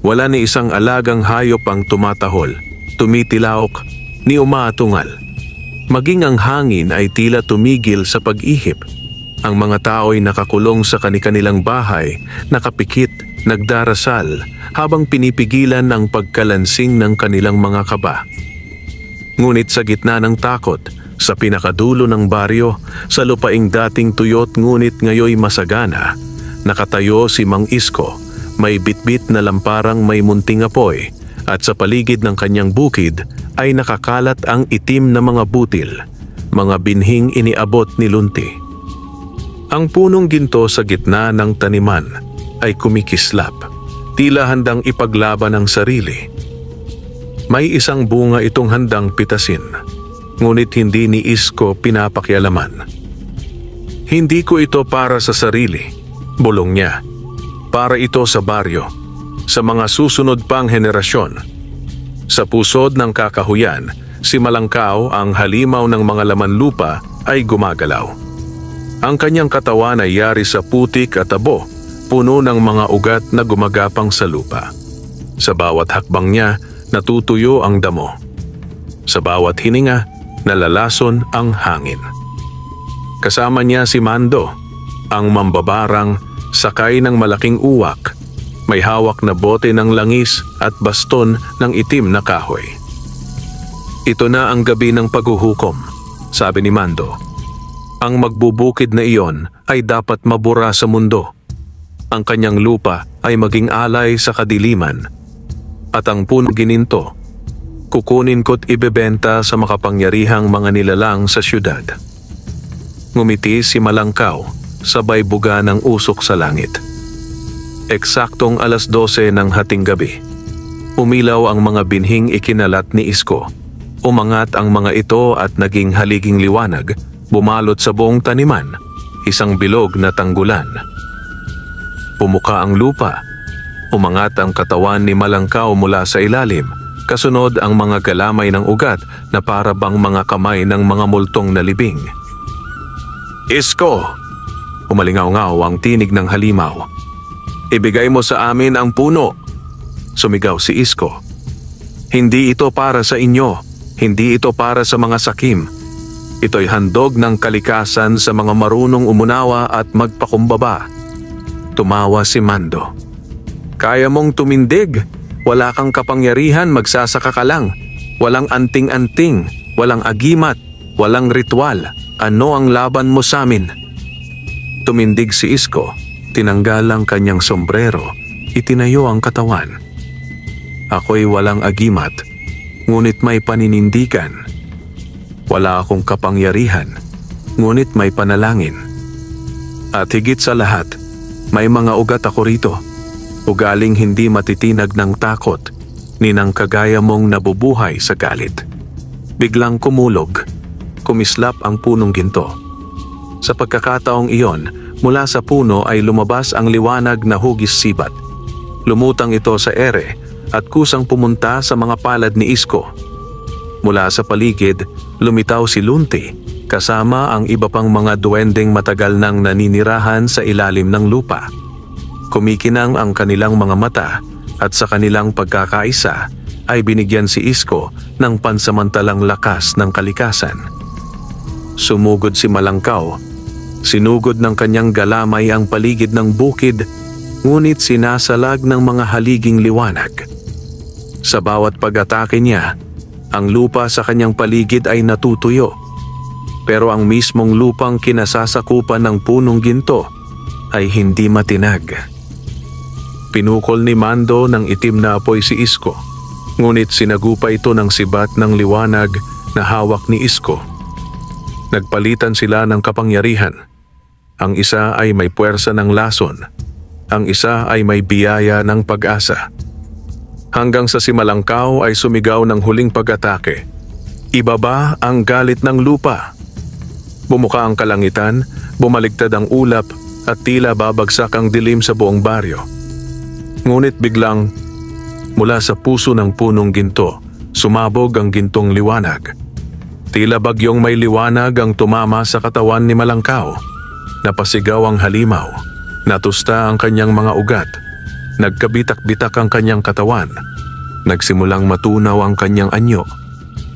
Wala ni isang alagang hayop ang tumatahol, tumitilaok, ni umaatungal. Maging ang hangin ay tila tumigil sa pag-ihip. Ang mga tao ay nakakulong sa kani-kanilang bahay, nakapikit, nagdarasal, habang pinipigilan ang pagkalansing ng kanilang mga kaba. Ngunit sa gitna ng takot, sa pinakadulo ng baryo, sa lupaing dating tuyot ngunit ngayoy masagana, nakatayo si Mang Isko, may bitbit na lamparang may munting apoy, at sa paligid ng kanyang bukid ay nakakalat ang itim na mga butil, mga binhing iniabot ni Lunti. Ang punong ginto sa gitna ng taniman ay kumikislap, tila handang ipaglaban ang sarili. May isang bunga itong handang pitasin, ngunit hindi ni Isko pinapakialaman. Hindi ko ito para sa sarili, bulong niya. Para ito sa baryo, sa mga susunod pang henerasyon. Sa pusod ng kakahuyan, si Malangkaw, ang halimaw ng mga laman lupa, ay gumagalaw. Ang kanyang katawan ay yari sa putik at abo, puno ng mga ugat na gumagapang sa lupa. Sa bawat hakbang niya, natutuyo ang damo. Sa bawat hininga, nalalason ang hangin. Kasama niya si Mando, ang mambabarang sakay ng malaking uwak, may hawak na bote ng langis at baston ng itim na kahoy. Ito na ang gabi ng paghuhukom, sabi ni Mando. Ang magbubukid na iyon ay dapat mabura sa mundo. Ang kanyang lupa ay maging alay sa kadiliman. At ang puno gininto, kukunin ko't ibebenta sa makapangyarihang mga nilalang sa syudad. Ngumiti si Malangkaw, sabay buga ng usok sa langit. Eksaktong 12:00 ng hating gabi. Umilaw ang mga binhing ikinalat ni Isko. Umangat ang mga ito at naging haliging liwanag, bumalot sa buong taniman, isang bilog na tanggulan. Pumuka ang lupa. Umangat ang katawan ni Malangkaw mula sa ilalim, kasunod ang mga galamay ng ugat na para bang mga kamay ng mga multong na libing. Isko! Umalingaw-ngaw ang tinig ng halimaw. Ibigay mo sa amin ang puno! Sumigaw si Isko. Hindi ito para sa inyo. Hindi ito para sa mga sakim. Ito'y handog ng kalikasan sa mga marunong umunawa at magpakumbaba. Tumawa si Mando. Kaya mong tumindig. Wala kang kapangyarihan, magsasaka ka lang. Walang anting-anting, walang agimat, walang ritual. Ano ang laban mo sa amin? Tumindig si Isko, tinanggal ang kanyang sombrero, itinayo ang katawan. Ako'y walang agimat, ngunit may paninindigan. Wala akong kapangyarihan, ngunit may panalangin. At higit sa lahat, may mga ugat ako rito. Ugaling hindi matitinag ng takot, ni nang kagaya mong nabubuhay sa galit. Biglang kumulog, kumislap ang punong ginto. Sa pagkakataong iyon, mula sa puno ay lumabas ang liwanag na hugis sibat. Lumutang ito sa ere at kusang pumunta sa mga palad ni Isko. Mula sa paligid, lumitaw si Lunti, kasama ang iba pang mga duwendeng matagal nang naninirahan sa ilalim ng lupa. Kumikinang ang kanilang mga mata at sa kanilang pagkakaisa ay binigyan si Isko ng pansamantalang lakas ng kalikasan. Sumugod si Malangkaw. Sinugod ng kanyang galamay ang paligid ng bukid, ngunit sinasalag ng mga haliging liwanag. Sa bawat pag-atake niya, ang lupa sa kanyang paligid ay natutuyo. Pero ang mismong lupang kinasasakupan ng punong ginto ay hindi matinag. Pinukol ni Mando ng itim na apoy si Isko, ngunit sinagupa ito ng sibat ng liwanag na hawak ni Isko. Nagpalitan sila ng kapangyarihan. Ang isa ay may puwersa ng lason, ang isa ay may biyaya ng pag-asa. Hanggang sa si Malangkaw ay sumigaw ng huling pag-atake. Ibaba ang galit ng lupa. Bumuka ang kalangitan, bumaligtad ang ulap at tila babagsak ang dilim sa buong baryo. Ngunit biglang, mula sa puso ng punong ginto, sumabog ang gintong liwanag. Tila bagyong may liwanag ang tumama sa katawan ni Malangkaw. Napasigaw ang halimaw, natusta ang kanyang mga ugat, nagkabitak-bitak ang kanyang katawan, nagsimulang matunaw ang kanyang anyo,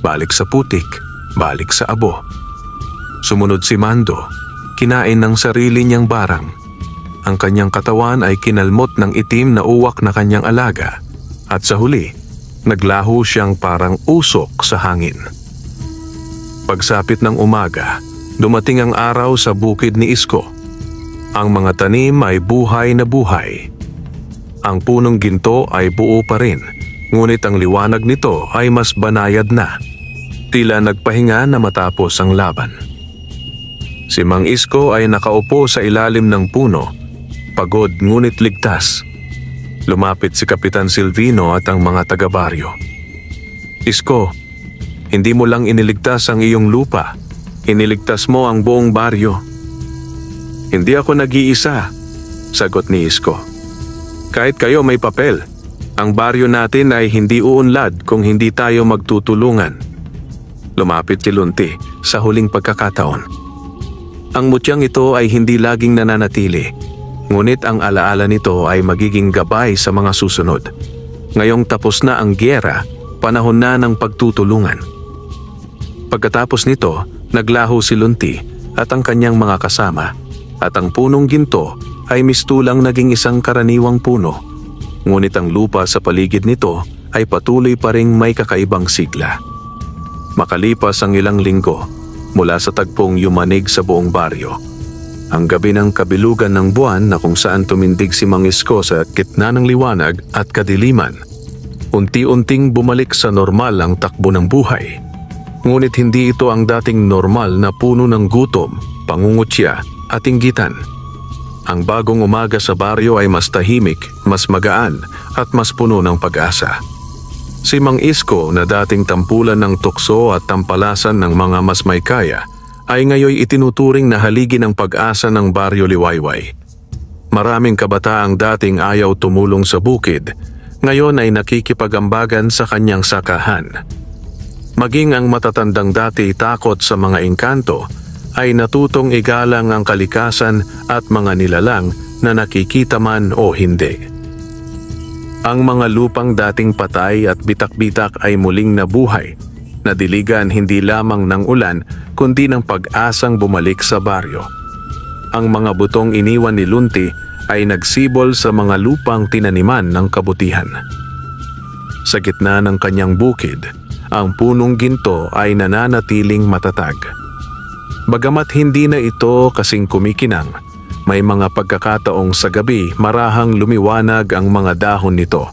balik sa putik, balik sa abo. Sumunod si Mando, kinain ng sarili niyang barang. Ang kanyang katawan ay kinalmot ng itim na uwak na kanyang alaga, at sa huli, naglaho siyang parang usok sa hangin. Pagsapit ng umaga, dumating ang araw sa bukid ni Isko. Ang mga tanim ay buhay na buhay. Ang punong ginto ay buo pa rin, ngunit ang liwanag nito ay mas banayad na. Tila nagpahinga na matapos ang laban. Si Mang Isko ay nakaupo sa ilalim ng puno, pagod ngunit ligtas. Lumapit si Kapitan Silvino at ang mga taga-baryo. Isko, hindi mo lang iniligtas ang iyong lupa, iniligtas mo ang buong baryo. Hindi ako nag-iisa, sagot ni Isko. Kahit kayo may papel, ang baryo natin ay hindi uunlad kung hindi tayo magtutulungan. Lumapit si Lunti sa huling pagkakataon. Ang mutyang ito ay hindi laging nananatili, ngunit ang alaala nito ay magiging gabay sa mga susunod. Ngayong tapos na ang giyera, panahon na ng pagtutulungan. Pagkatapos nito, naglaho si Lunti at ang kanyang mga kasama, at ang punong ginto ay mistulang naging isang karaniwang puno. Ngunit ang lupa sa paligid nito ay patuloy pa ring may kakaibang sigla. Makalipas ang ilang linggo, mula sa tagpong yumanig sa buong baryo, ang gabi ng kabilugan ng buwan na kung saan tumindig si Mang Isko sa gitna ng liwanag at kadiliman, unti-unting bumalik sa normal ang takbo ng buhay. Ngunit hindi ito ang dating normal na puno ng gutom, pangungutya at inggitan. Ang bagong umaga sa baryo ay mas tahimik, mas magaan at mas puno ng pag-asa. Si Mang Isko na dating tampulan ng tukso at tampalasan ng mga mas may kaya ay ngayoy itinuturing na haligi ng pag-asa ng baryo Liwayway. Maraming kabataang dating ayaw tumulong sa bukid, ngayon ay nakikipagambagan sa kanyang sakahan. Maging ang matatandang dati takot sa mga engkanto ay natutong igalang ang kalikasan at mga nilalang na nakikita man o hindi. Ang mga lupang dating patay at bitak-bitak ay muling nabuhay, nadiligan hindi lamang ng ulan kundi ng pag-asang bumalik sa baryo. Ang mga butong iniwan ni Lunti ay nagsibol sa mga lupang tinaniman ng kabutihan. Sa gitna ng kanyang bukid, ang punong ginto ay nananatiling matatag. Bagamat hindi na ito kasing kumikinang, may mga pagkakataong sa gabi marahang lumiwanag ang mga dahon nito.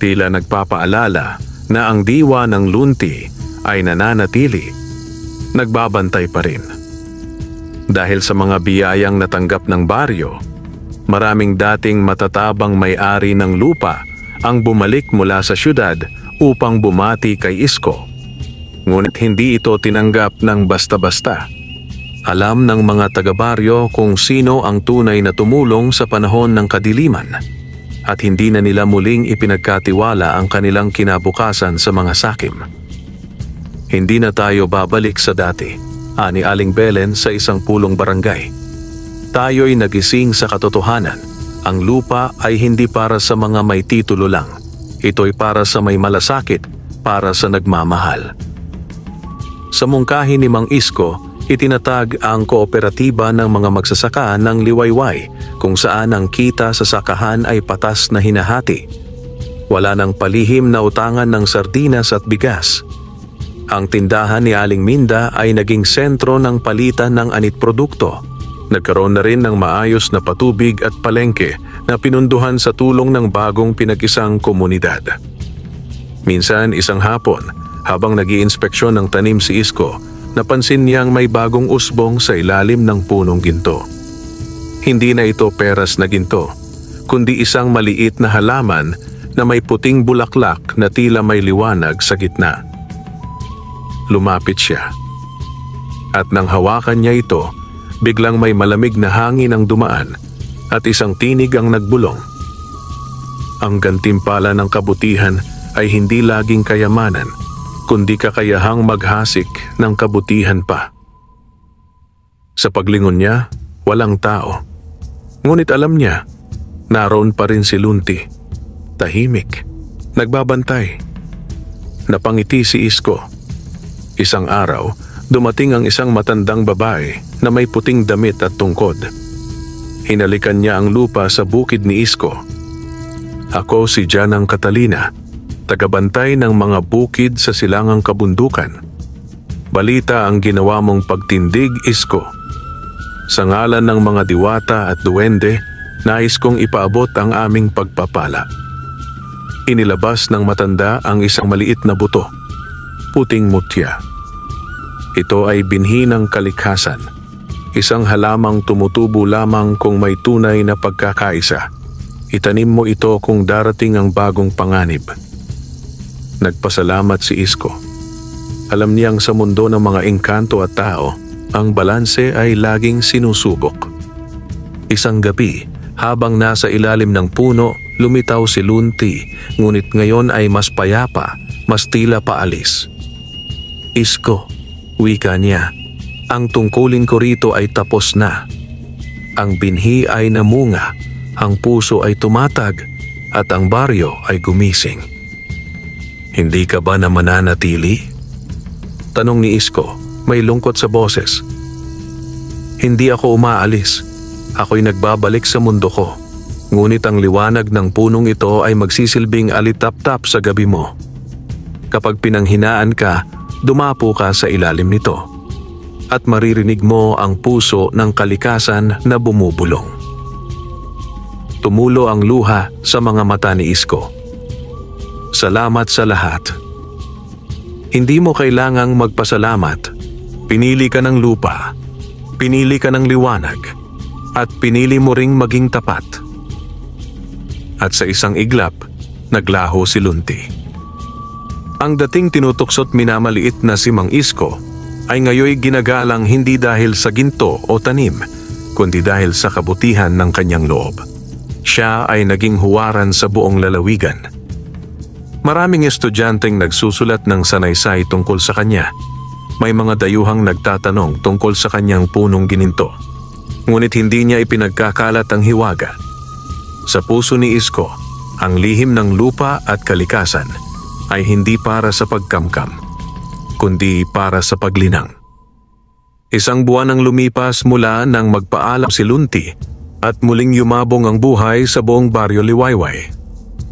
Tila nagpapaalala na ang diwa ng lunti ay nananatili, nagbabantay pa rin. Dahil sa mga biyayang natanggap ng baryo, maraming dating matatabang may-ari ng lupa ang bumalik mula sa syudad upang bumati kay Isko. Ngunit hindi ito tinanggap ng basta-basta. Alam ng mga taga-baryo kung sino ang tunay na tumulong sa panahon ng kadiliman at hindi na nila muling ipinagkatiwala ang kanilang kinabukasan sa mga sakim. Hindi na tayo babalik sa dati, ani Aling Belen sa isang pulong barangay. Tayo'y nagising sa katotohanan. Ang lupa ay hindi para sa mga may titulo lang. Ito'y para sa may malasakit, para sa nagmamahal. Sa mungkahi ni Mang Isko, itinatag ang kooperatiba ng mga magsasaka ng Liwayway kung saan ang kita sa sakahan ay patas na hinahati. Wala nang palihim na utangan ng sardinas at bigas. Ang tindahan ni Aling Minda ay naging sentro ng palitan ng anit produkto. Nagkaroon na rin ng maayos na patubig at palengke na pinunduhan sa tulong ng bagong pinag-isang komunidad. Minsan isang hapon, habang nag-iinspeksyon ng tanim si Isko, napansin niyang may bagong usbong sa ilalim ng punong ginto. Hindi na ito peras na ginto, kundi isang maliit na halaman na may puting bulaklak na tila may liwanag sa gitna. Lumapit siya. At nang hawakan niya ito, biglang may malamig na hangin ang dumaan at isang tinig ang nagbulong. Ang gantimpala ng kabutihan ay hindi laging kayamanan, kundi kakayahang maghasik ng kabutihan pa. Sa paglingon niya, walang tao. Ngunit alam niya, naroon pa rin si Lunti. Tahimik, nagbabantay. Napangiti si Isko. Isang araw, dumating ang isang matandang babae na may puting damit at tungkod. Hinalikan niya ang lupa sa bukid ni Isko. Ako si Janang Catalina, tagabantay ng mga bukid sa silangang kabundukan. Balita ang ginawa mong pagtindig, Isko. Sa ngalan ng mga diwata at duwende, nais kong ipaabot ang aming pagpapala. Inilabas ng matanda ang isang maliit na buto, puting mutya. Ito ay binhi ng kalikhasan, isang halamang tumutubo lamang kung may tunay na pagkakaisa. Itanim mo ito kung darating ang bagong panganib. Nagpasalamat si Isko. Alam niyang sa mundo ng mga engkanto at tao, ang balanse ay laging sinusubok. Isang gabi, habang nasa ilalim ng puno, lumitaw si Lunti, ngunit ngayon ay mas payapa, mas tila paalis. Isko, wika niya, ang tungkulin ko rito ay tapos na. Ang binhi ay namunga, ang puso ay tumatag, at ang baryo ay gumising. Hindi ka ba na mananatili? Tanong ni Isko, may lungkot sa boses. Hindi ako umaalis. Ako'y nagbabalik sa mundo ko. Ngunit ang liwanag ng punong ito ay magsisilbing alitap-tap sa gabi mo. Kapag pinanghinaan ka, dumapo ka sa ilalim nito. At maririnig mo ang puso ng kalikasan na bumubulong. Tumulo ang luha sa mga mata ni Isko. Salamat sa lahat. Hindi mo kailangang magpasalamat. Pinili ka ng lupa, pinili ka ng liwanag, at pinili mo ring maging tapat. At sa isang iglap, naglaho si Lunti. Ang dating tinutuksot minamaliit na si Mang Isko ay ngayoy ginagalang hindi dahil sa ginto o tanim, kundi dahil sa kabutihan ng kanyang loob. Siya ay naging huwaran sa buong lalawigan. Maraming estudyanteng nagsusulat ng sanaysay tungkol sa kanya. May mga dayuhang nagtatanong tungkol sa kanyang punong gininto. Ngunit hindi niya ipinagkakalat ang hiwaga. Sa puso ni Isko, ang lihim ng lupa at kalikasan ay hindi para sa pagkamkam, kundi para sa paglinang. Isang buwan ang lumipas mula nang magpaalam si Lunti at muling yumabong ang buhay sa buong baryo Liwayway.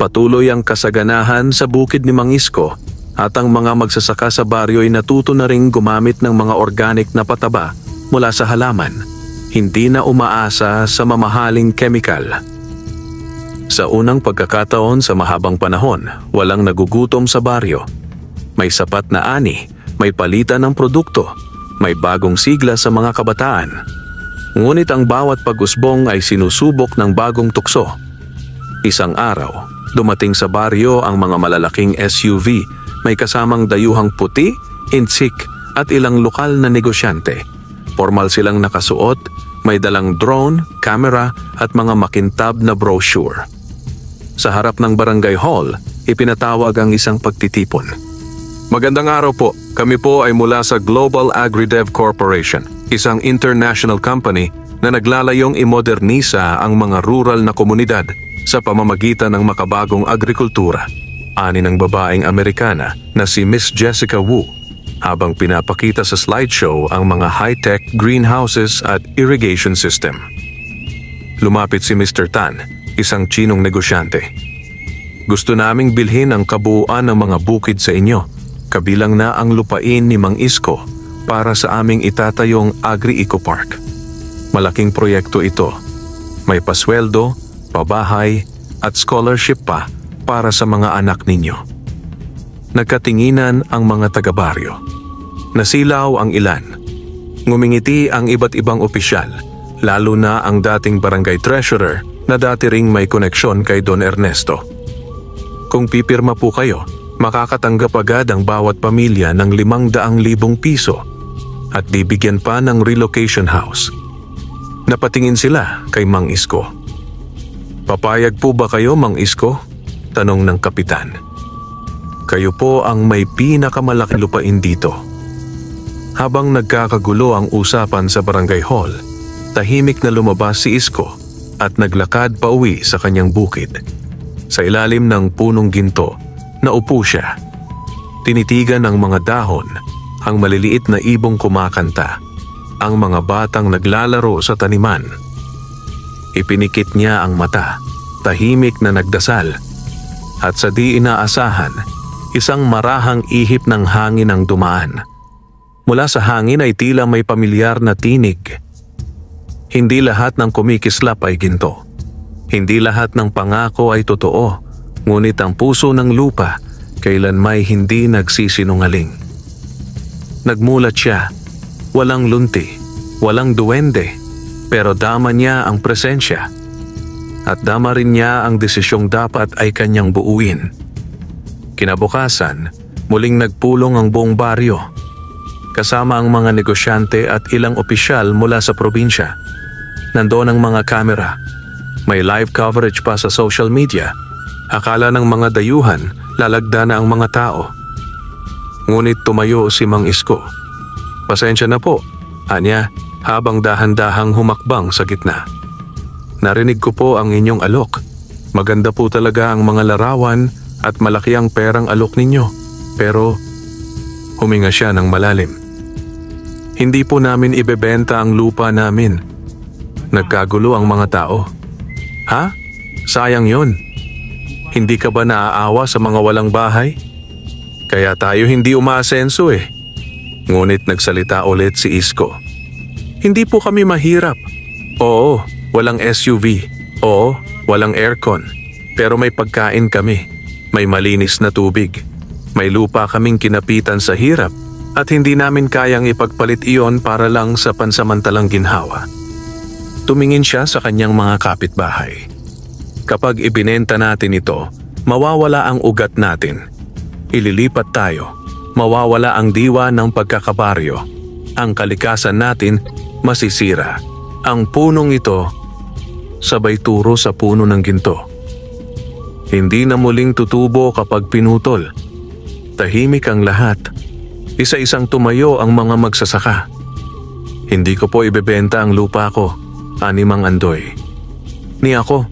Patuloy ang kasaganahan sa bukid ni Mang Isko At ang mga magsasaka sa baryo ay natuto na ring gumamit ng mga organic na pataba mula sa halaman, hindi na umaasa sa mamahaling kemikal. Sa unang pagkakataon sa mahabang panahon, walang nagugutom sa baryo. May sapat na ani, may palitan ng produkto, may bagong sigla sa mga kabataan. Ngunit ang bawat pag-usbong ay sinusubok ng bagong tukso. Isang araw, dumating sa baryo ang mga malalaking SUV, may kasamang dayuhang puti, intsik at ilang lokal na negosyante. Formal silang nakasuot, may dalang drone, camera at mga makintab na brochure. Sa harap ng barangay hall, ipinatawag ang isang pagtitipon. Magandang araw po, kami po ay mula sa Global AgriDev Corporation, isang international company na naglalayong imodernisa ang mga rural na komunidad sa pamamagitan ng makabagong agrikultura. Ani ng babaeng Amerikana na si Miss Jessica Wu habang pinapakita sa slideshow ang mga high-tech greenhouses at irrigation system. Lumapit si Mr. Tan, isang Chinong negosyante. Gusto naming bilhin ang kabuuan ng mga bukid sa inyo, kabilang na ang lupain ni Mang Isko para sa aming itatayong Agri-Eco Park. Malaking proyekto ito. May pasweldo, pabahay at scholarship pa para sa mga anak ninyo. Nagkatinginan ang mga taga-baryo. Nasilaw ang ilan. Ngumingiti ang iba't ibang opisyal, lalo na ang dating barangay treasurer na dati ring may koneksyon kay Don Ernesto. Kung pipirma po kayo, makakatanggap agad ang bawat pamilya ng 500,000 piso at bibigyan pa ng relocation house. Napatingin sila kay Mang Isko. Papayag po ba kayo, Mang Isko? Tanong ng kapitan. Kayo po ang may pinakamalaking lupain dito. Habang nagkakagulo ang usapan sa barangay hall, tahimik na lumabas si Isko at naglakad pauwi sa kanyang bukid. Sa ilalim ng punong ginto, naupo siya. Tinitigan ng mga dahon, ang maliliit na ibong kumakanta, ang mga batang naglalaro sa taniman. Ipinikit niya ang mata, tahimik na nagdasal. At sa di inaasahan, isang marahang ihip ng hangin ang dumaan. Mula sa hangin ay tila may pamilyar na tinig. Hindi lahat ng kumikislap ay ginto. Hindi lahat ng pangako ay totoo, ngunit ang puso ng lupa kailanmay hindi nagsisinungaling. Nagmulat siya, walang lunti, walang duwende, pero dama niya ang presensya. At dama rin niya ang desisyong dapat ay kanyang buuin. Kinabukasan, muling nagpulong ang buong baryo, kasama ang mga negosyante at ilang opisyal mula sa probinsya. Nandoon ang mga kamera. May live coverage pa sa social media. Akala ng mga dayuhan, lalagda na ang mga tao. Ngunit tumayo si Mang Isko. Pasensya na po, anya, habang dahan-dahang humakbang sa gitna. Narinig ko po ang inyong alok. Maganda po talaga ang mga larawan at malaki ang perang alok ninyo. Pero huminga siya ng malalim. Hindi po namin ibebenta ang lupa namin. Nagkagulo ang mga tao. Ha? Sayang yon. Hindi ka ba naaawa sa mga walang bahay? Kaya tayo hindi umaasenso eh. Ngunit nagsalita ulit si Isko. Hindi po kami mahirap. Oo. Walang SUV. Oo, walang aircon. Pero may pagkain kami. May malinis na tubig. May lupa kaming kinapitan sa hirap at hindi namin kayang ipagpalit iyon para lang sa pansamantalang ginhawa. Tumingin siya sa kanyang mga kapitbahay. Kapag ibinenta natin ito, mawawala ang ugat natin. Ililipat tayo. Mawawala ang diwa ng pagkakabaryo. Ang kalikasan natin masisira. Ang punong ito sabay turo sa puno ng ginto. Hindi na muling tutubo kapag pinutol. Tahimik ang lahat. Isa-isang tumayo ang mga magsasaka. Hindi ko po ibebenta ang lupa ko, ani Mang Andoy. Ni ako,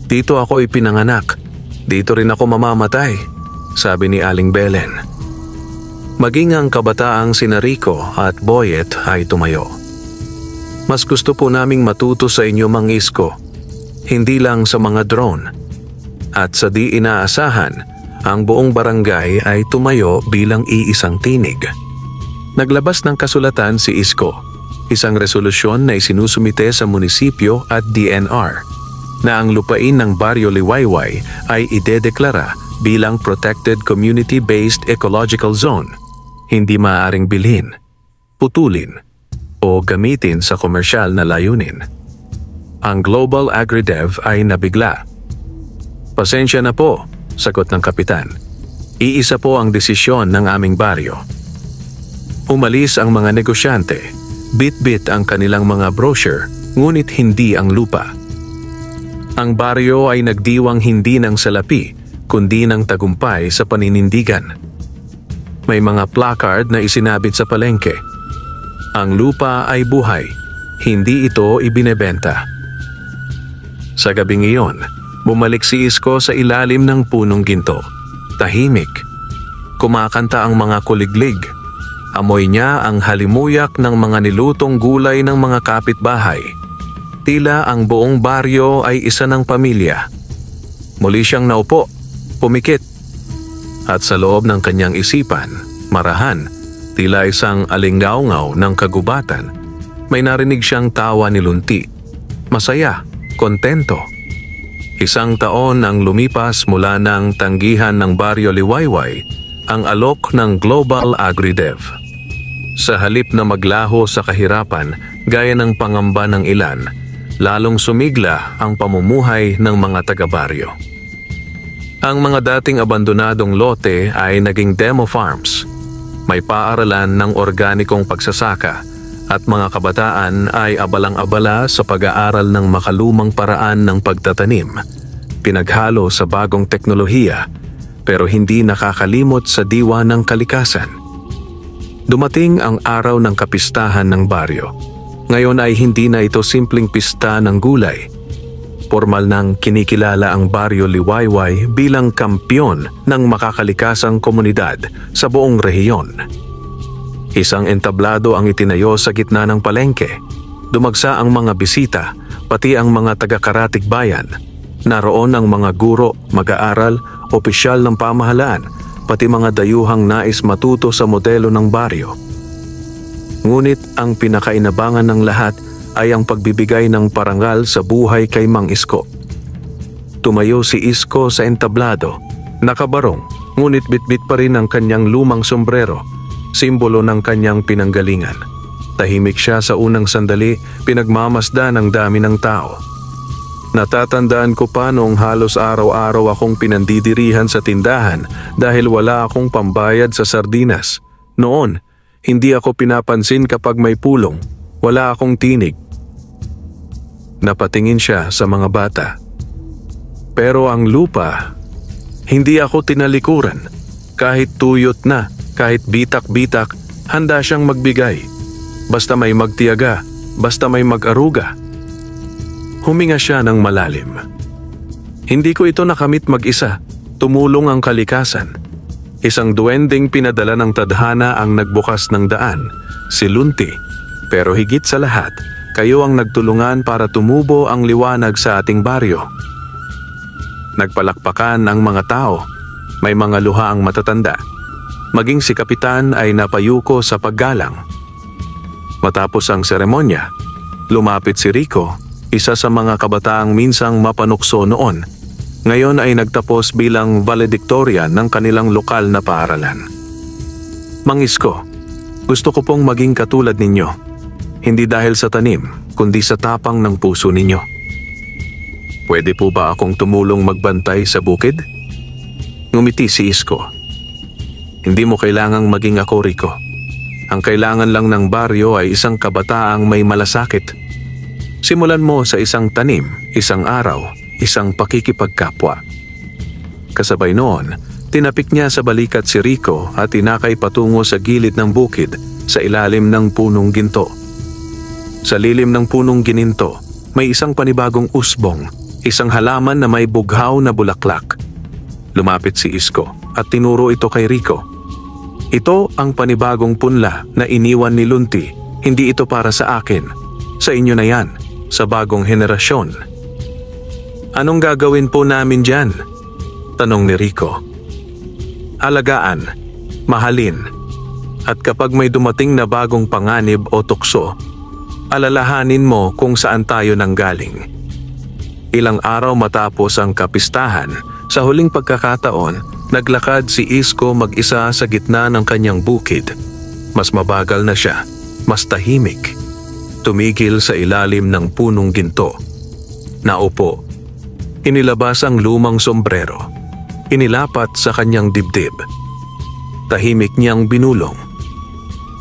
dito ako ipinanganak. Dito rin ako mamamatay, sabi ni Aling Belen. Maging ang kabataang sina Rico at Boyet ay tumayo. Mas gusto po naming matuto sa inyo, Mang Isko. Hindi lang sa mga drone. At sa di inaasahan, Ang buong barangay ay tumayo bilang iisang tinig. Naglabas ng kasulatan si Isko, isang resolusyon na isinusumite sa munisipyo at DNR, na ang lupain ng Baryo Liwayway ay idedeklara bilang Protected Community-Based Ecological Zone, hindi maaaring bilhin, putulin, o gamitin sa komersyal na layunin. Ang Global AgriDev ay nabigla. "Pasensya na po," sagot ng kapitan. "Iisa po ang desisyon ng aming baryo." Umalis ang mga negosyante. Bit-bit ang kanilang mga brochure, ngunit hindi ang lupa. Ang baryo ay nagdiwang hindi ng salapi, kundi ng tagumpay sa paninindigan. May mga placard na isinabit sa palengke. Ang lupa ay buhay, hindi ito ibinebenta. Sa gabing iyon, bumalik si Isko sa ilalim ng punong ginto. Tahimik. Kumakanta ang mga kuliglig. Amoy niya ang halimuyak ng mga nilutong gulay ng mga kapitbahay. Tila ang buong baryo ay isa ng pamilya. Muli siyang naupo, pumikit. At sa loob ng kanyang isipan, marahan, tila isang alingaungaw ng kagubatan, may narinig siyang tawa ni Lunti. Masaya. Kontento. Isang taon ang lumipas mula ng tanggihan ng Baryo Liwayway, ang alok ng Global AgriDev. Sa halip na maglaho sa kahirapan gaya ng pangamba ng ilan, lalong sumigla ang pamumuhay ng mga taga-baryo. Ang mga dating abandonadong lote ay naging demo farms. May paaralan ng organikong pagsasaka, at mga kabataan ay abalang-abala sa pag-aaral ng makalumang paraan ng pagtatanim, pinaghalo sa bagong teknolohiya, pero hindi nakakalimot sa diwa ng kalikasan. Dumating ang araw ng kapistahan ng baryo. Ngayon ay hindi na ito simpleng pista ng gulay. Formal nang kinikilala ang Baryo Liwayway bilang kampyon ng makakalikasang komunidad sa buong rehiyon. Isang entablado ang itinayo sa gitna ng palengke. Dumagsa ang mga bisita, pati ang mga taga-karatig bayan. Naroon ang mga guro, mag-aaral, opisyal ng pamahalaan, pati mga dayuhang nais matuto sa modelo ng baryo. Ngunit ang pinakainabangan ng lahat ay ang pagbibigay ng parangal sa buhay kay Mang Isko. Tumayo si Isko sa entablado, nakabarong, ngunit bitbit pa rin ang kanyang lumang sombrero, simbolo ng kanyang pinanggalingan. Tahimik siya sa unang sandali, pinagmamasdan ang dami ng tao. Natatandaan ko pa noong halos araw-araw akong pinandidirihan sa tindahan dahil wala akong pambayad sa sardinas. Noon, hindi ako pinapansin kapag may pulong, wala akong tinig. Napatingin siya sa mga bata. Pero ang lupa, hindi ako tinalikuran. Kahit tuyot na, kahit bitak-bitak, handa siyang magbigay. Basta may magtiyaga, basta may mag-aruga. Huminga siya ng malalim. Hindi ko ito nakamit mag-isa. Tumulong ang kalikasan. Isang duwending pinadala ng tadhana ang nagbukas ng daan, si Lunti. Pero higit sa lahat, kayo ang nagtulungan para tumubo ang liwanag sa ating baryo. Nagpalakpakan ang mga tao. May mga luha ang matatanda. Maging si Kapitan ay napayuko sa paggalang. Matapos ang seremonya, lumapit si Rico, isa sa mga kabataang minsang mapanukso noon. Ngayon ay nagtapos bilang valedictorian ng kanilang lokal na paaralan. Mang Isko, gusto ko pong maging katulad ninyo. Hindi dahil sa tanim, kundi sa tapang ng puso ninyo. Pwede po ba akong tumulong magbantay sa bukid? Ngumiti si Isko. Hindi mo kailangang maging ako, Rico. Ang kailangan lang ng baryo ay isang kabataang may malasakit. Simulan mo sa isang tanim, isang araw, isang pakikipagkapwa. Kasabay noon, tinapik niya sa balikat si Rico at tinakay patungo sa gilid ng bukid sa ilalim ng punong ginto. Sa lilim ng punong gininto, may isang panibagong usbong, isang halaman na may bughaw na bulaklak. Lumapit si Isko at tinuro ito kay Rico. Ito ang panibagong punla na iniwan ni Lunti. Hindi ito para sa akin. Sa inyo na yan, sa bagong henerasyon. Anong gagawin po namin dyan? Tanong ni Rico. alagaan, mahalin. At kapag may dumating na bagong panganib o tukso, alalahanin mo kung saan tayo nanggaling. Ilang araw matapos ang kapistahan, sa huling pagkakataon, naglakad si Isko mag-isa sa gitna ng kanyang bukid. Mas mabagal na siya, mas tahimik. Tumigil sa ilalim ng punong ginto. Naupo. Inilabas ang lumang sombrero. Inilapat sa kanyang dibdib. Tahimik niyang binulong.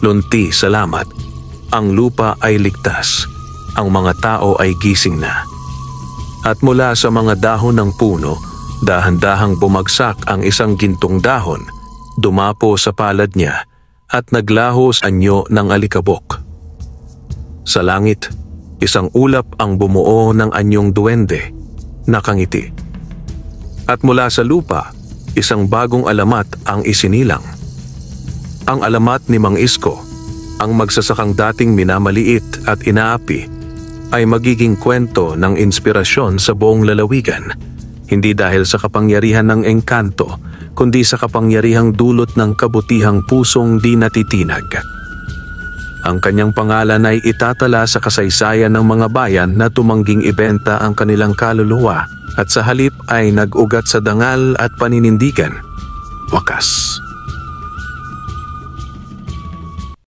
Lunti, salamat. Ang lupa ay ligtas. Ang mga tao ay gising na. At mula sa mga dahon ng puno, dahan-dahang bumagsak ang isang gintong dahon, dumapo sa palad niya at naglaho sa anyo ng alikabok. Sa langit, isang ulap ang bumuo ng anyong duwende, nakangiti. At mula sa lupa, isang bagong alamat ang isinilang. Ang alamat ni Mang Isko, ang magsasakang dating minamaliit at inaapi, ay magiging kwento ng inspirasyon sa buong lalawigan, hindi dahil sa kapangyarihan ng engkanto, kundi sa kapangyarihang dulot ng kabutihang pusong di natitinag. Ang kanyang pangalan ay itatala sa kasaysayan ng mga bayan na tumangging ibenta ang kanilang kaluluwa at sa halip ay nag-ugat sa dangal at paninindigan. Wakas.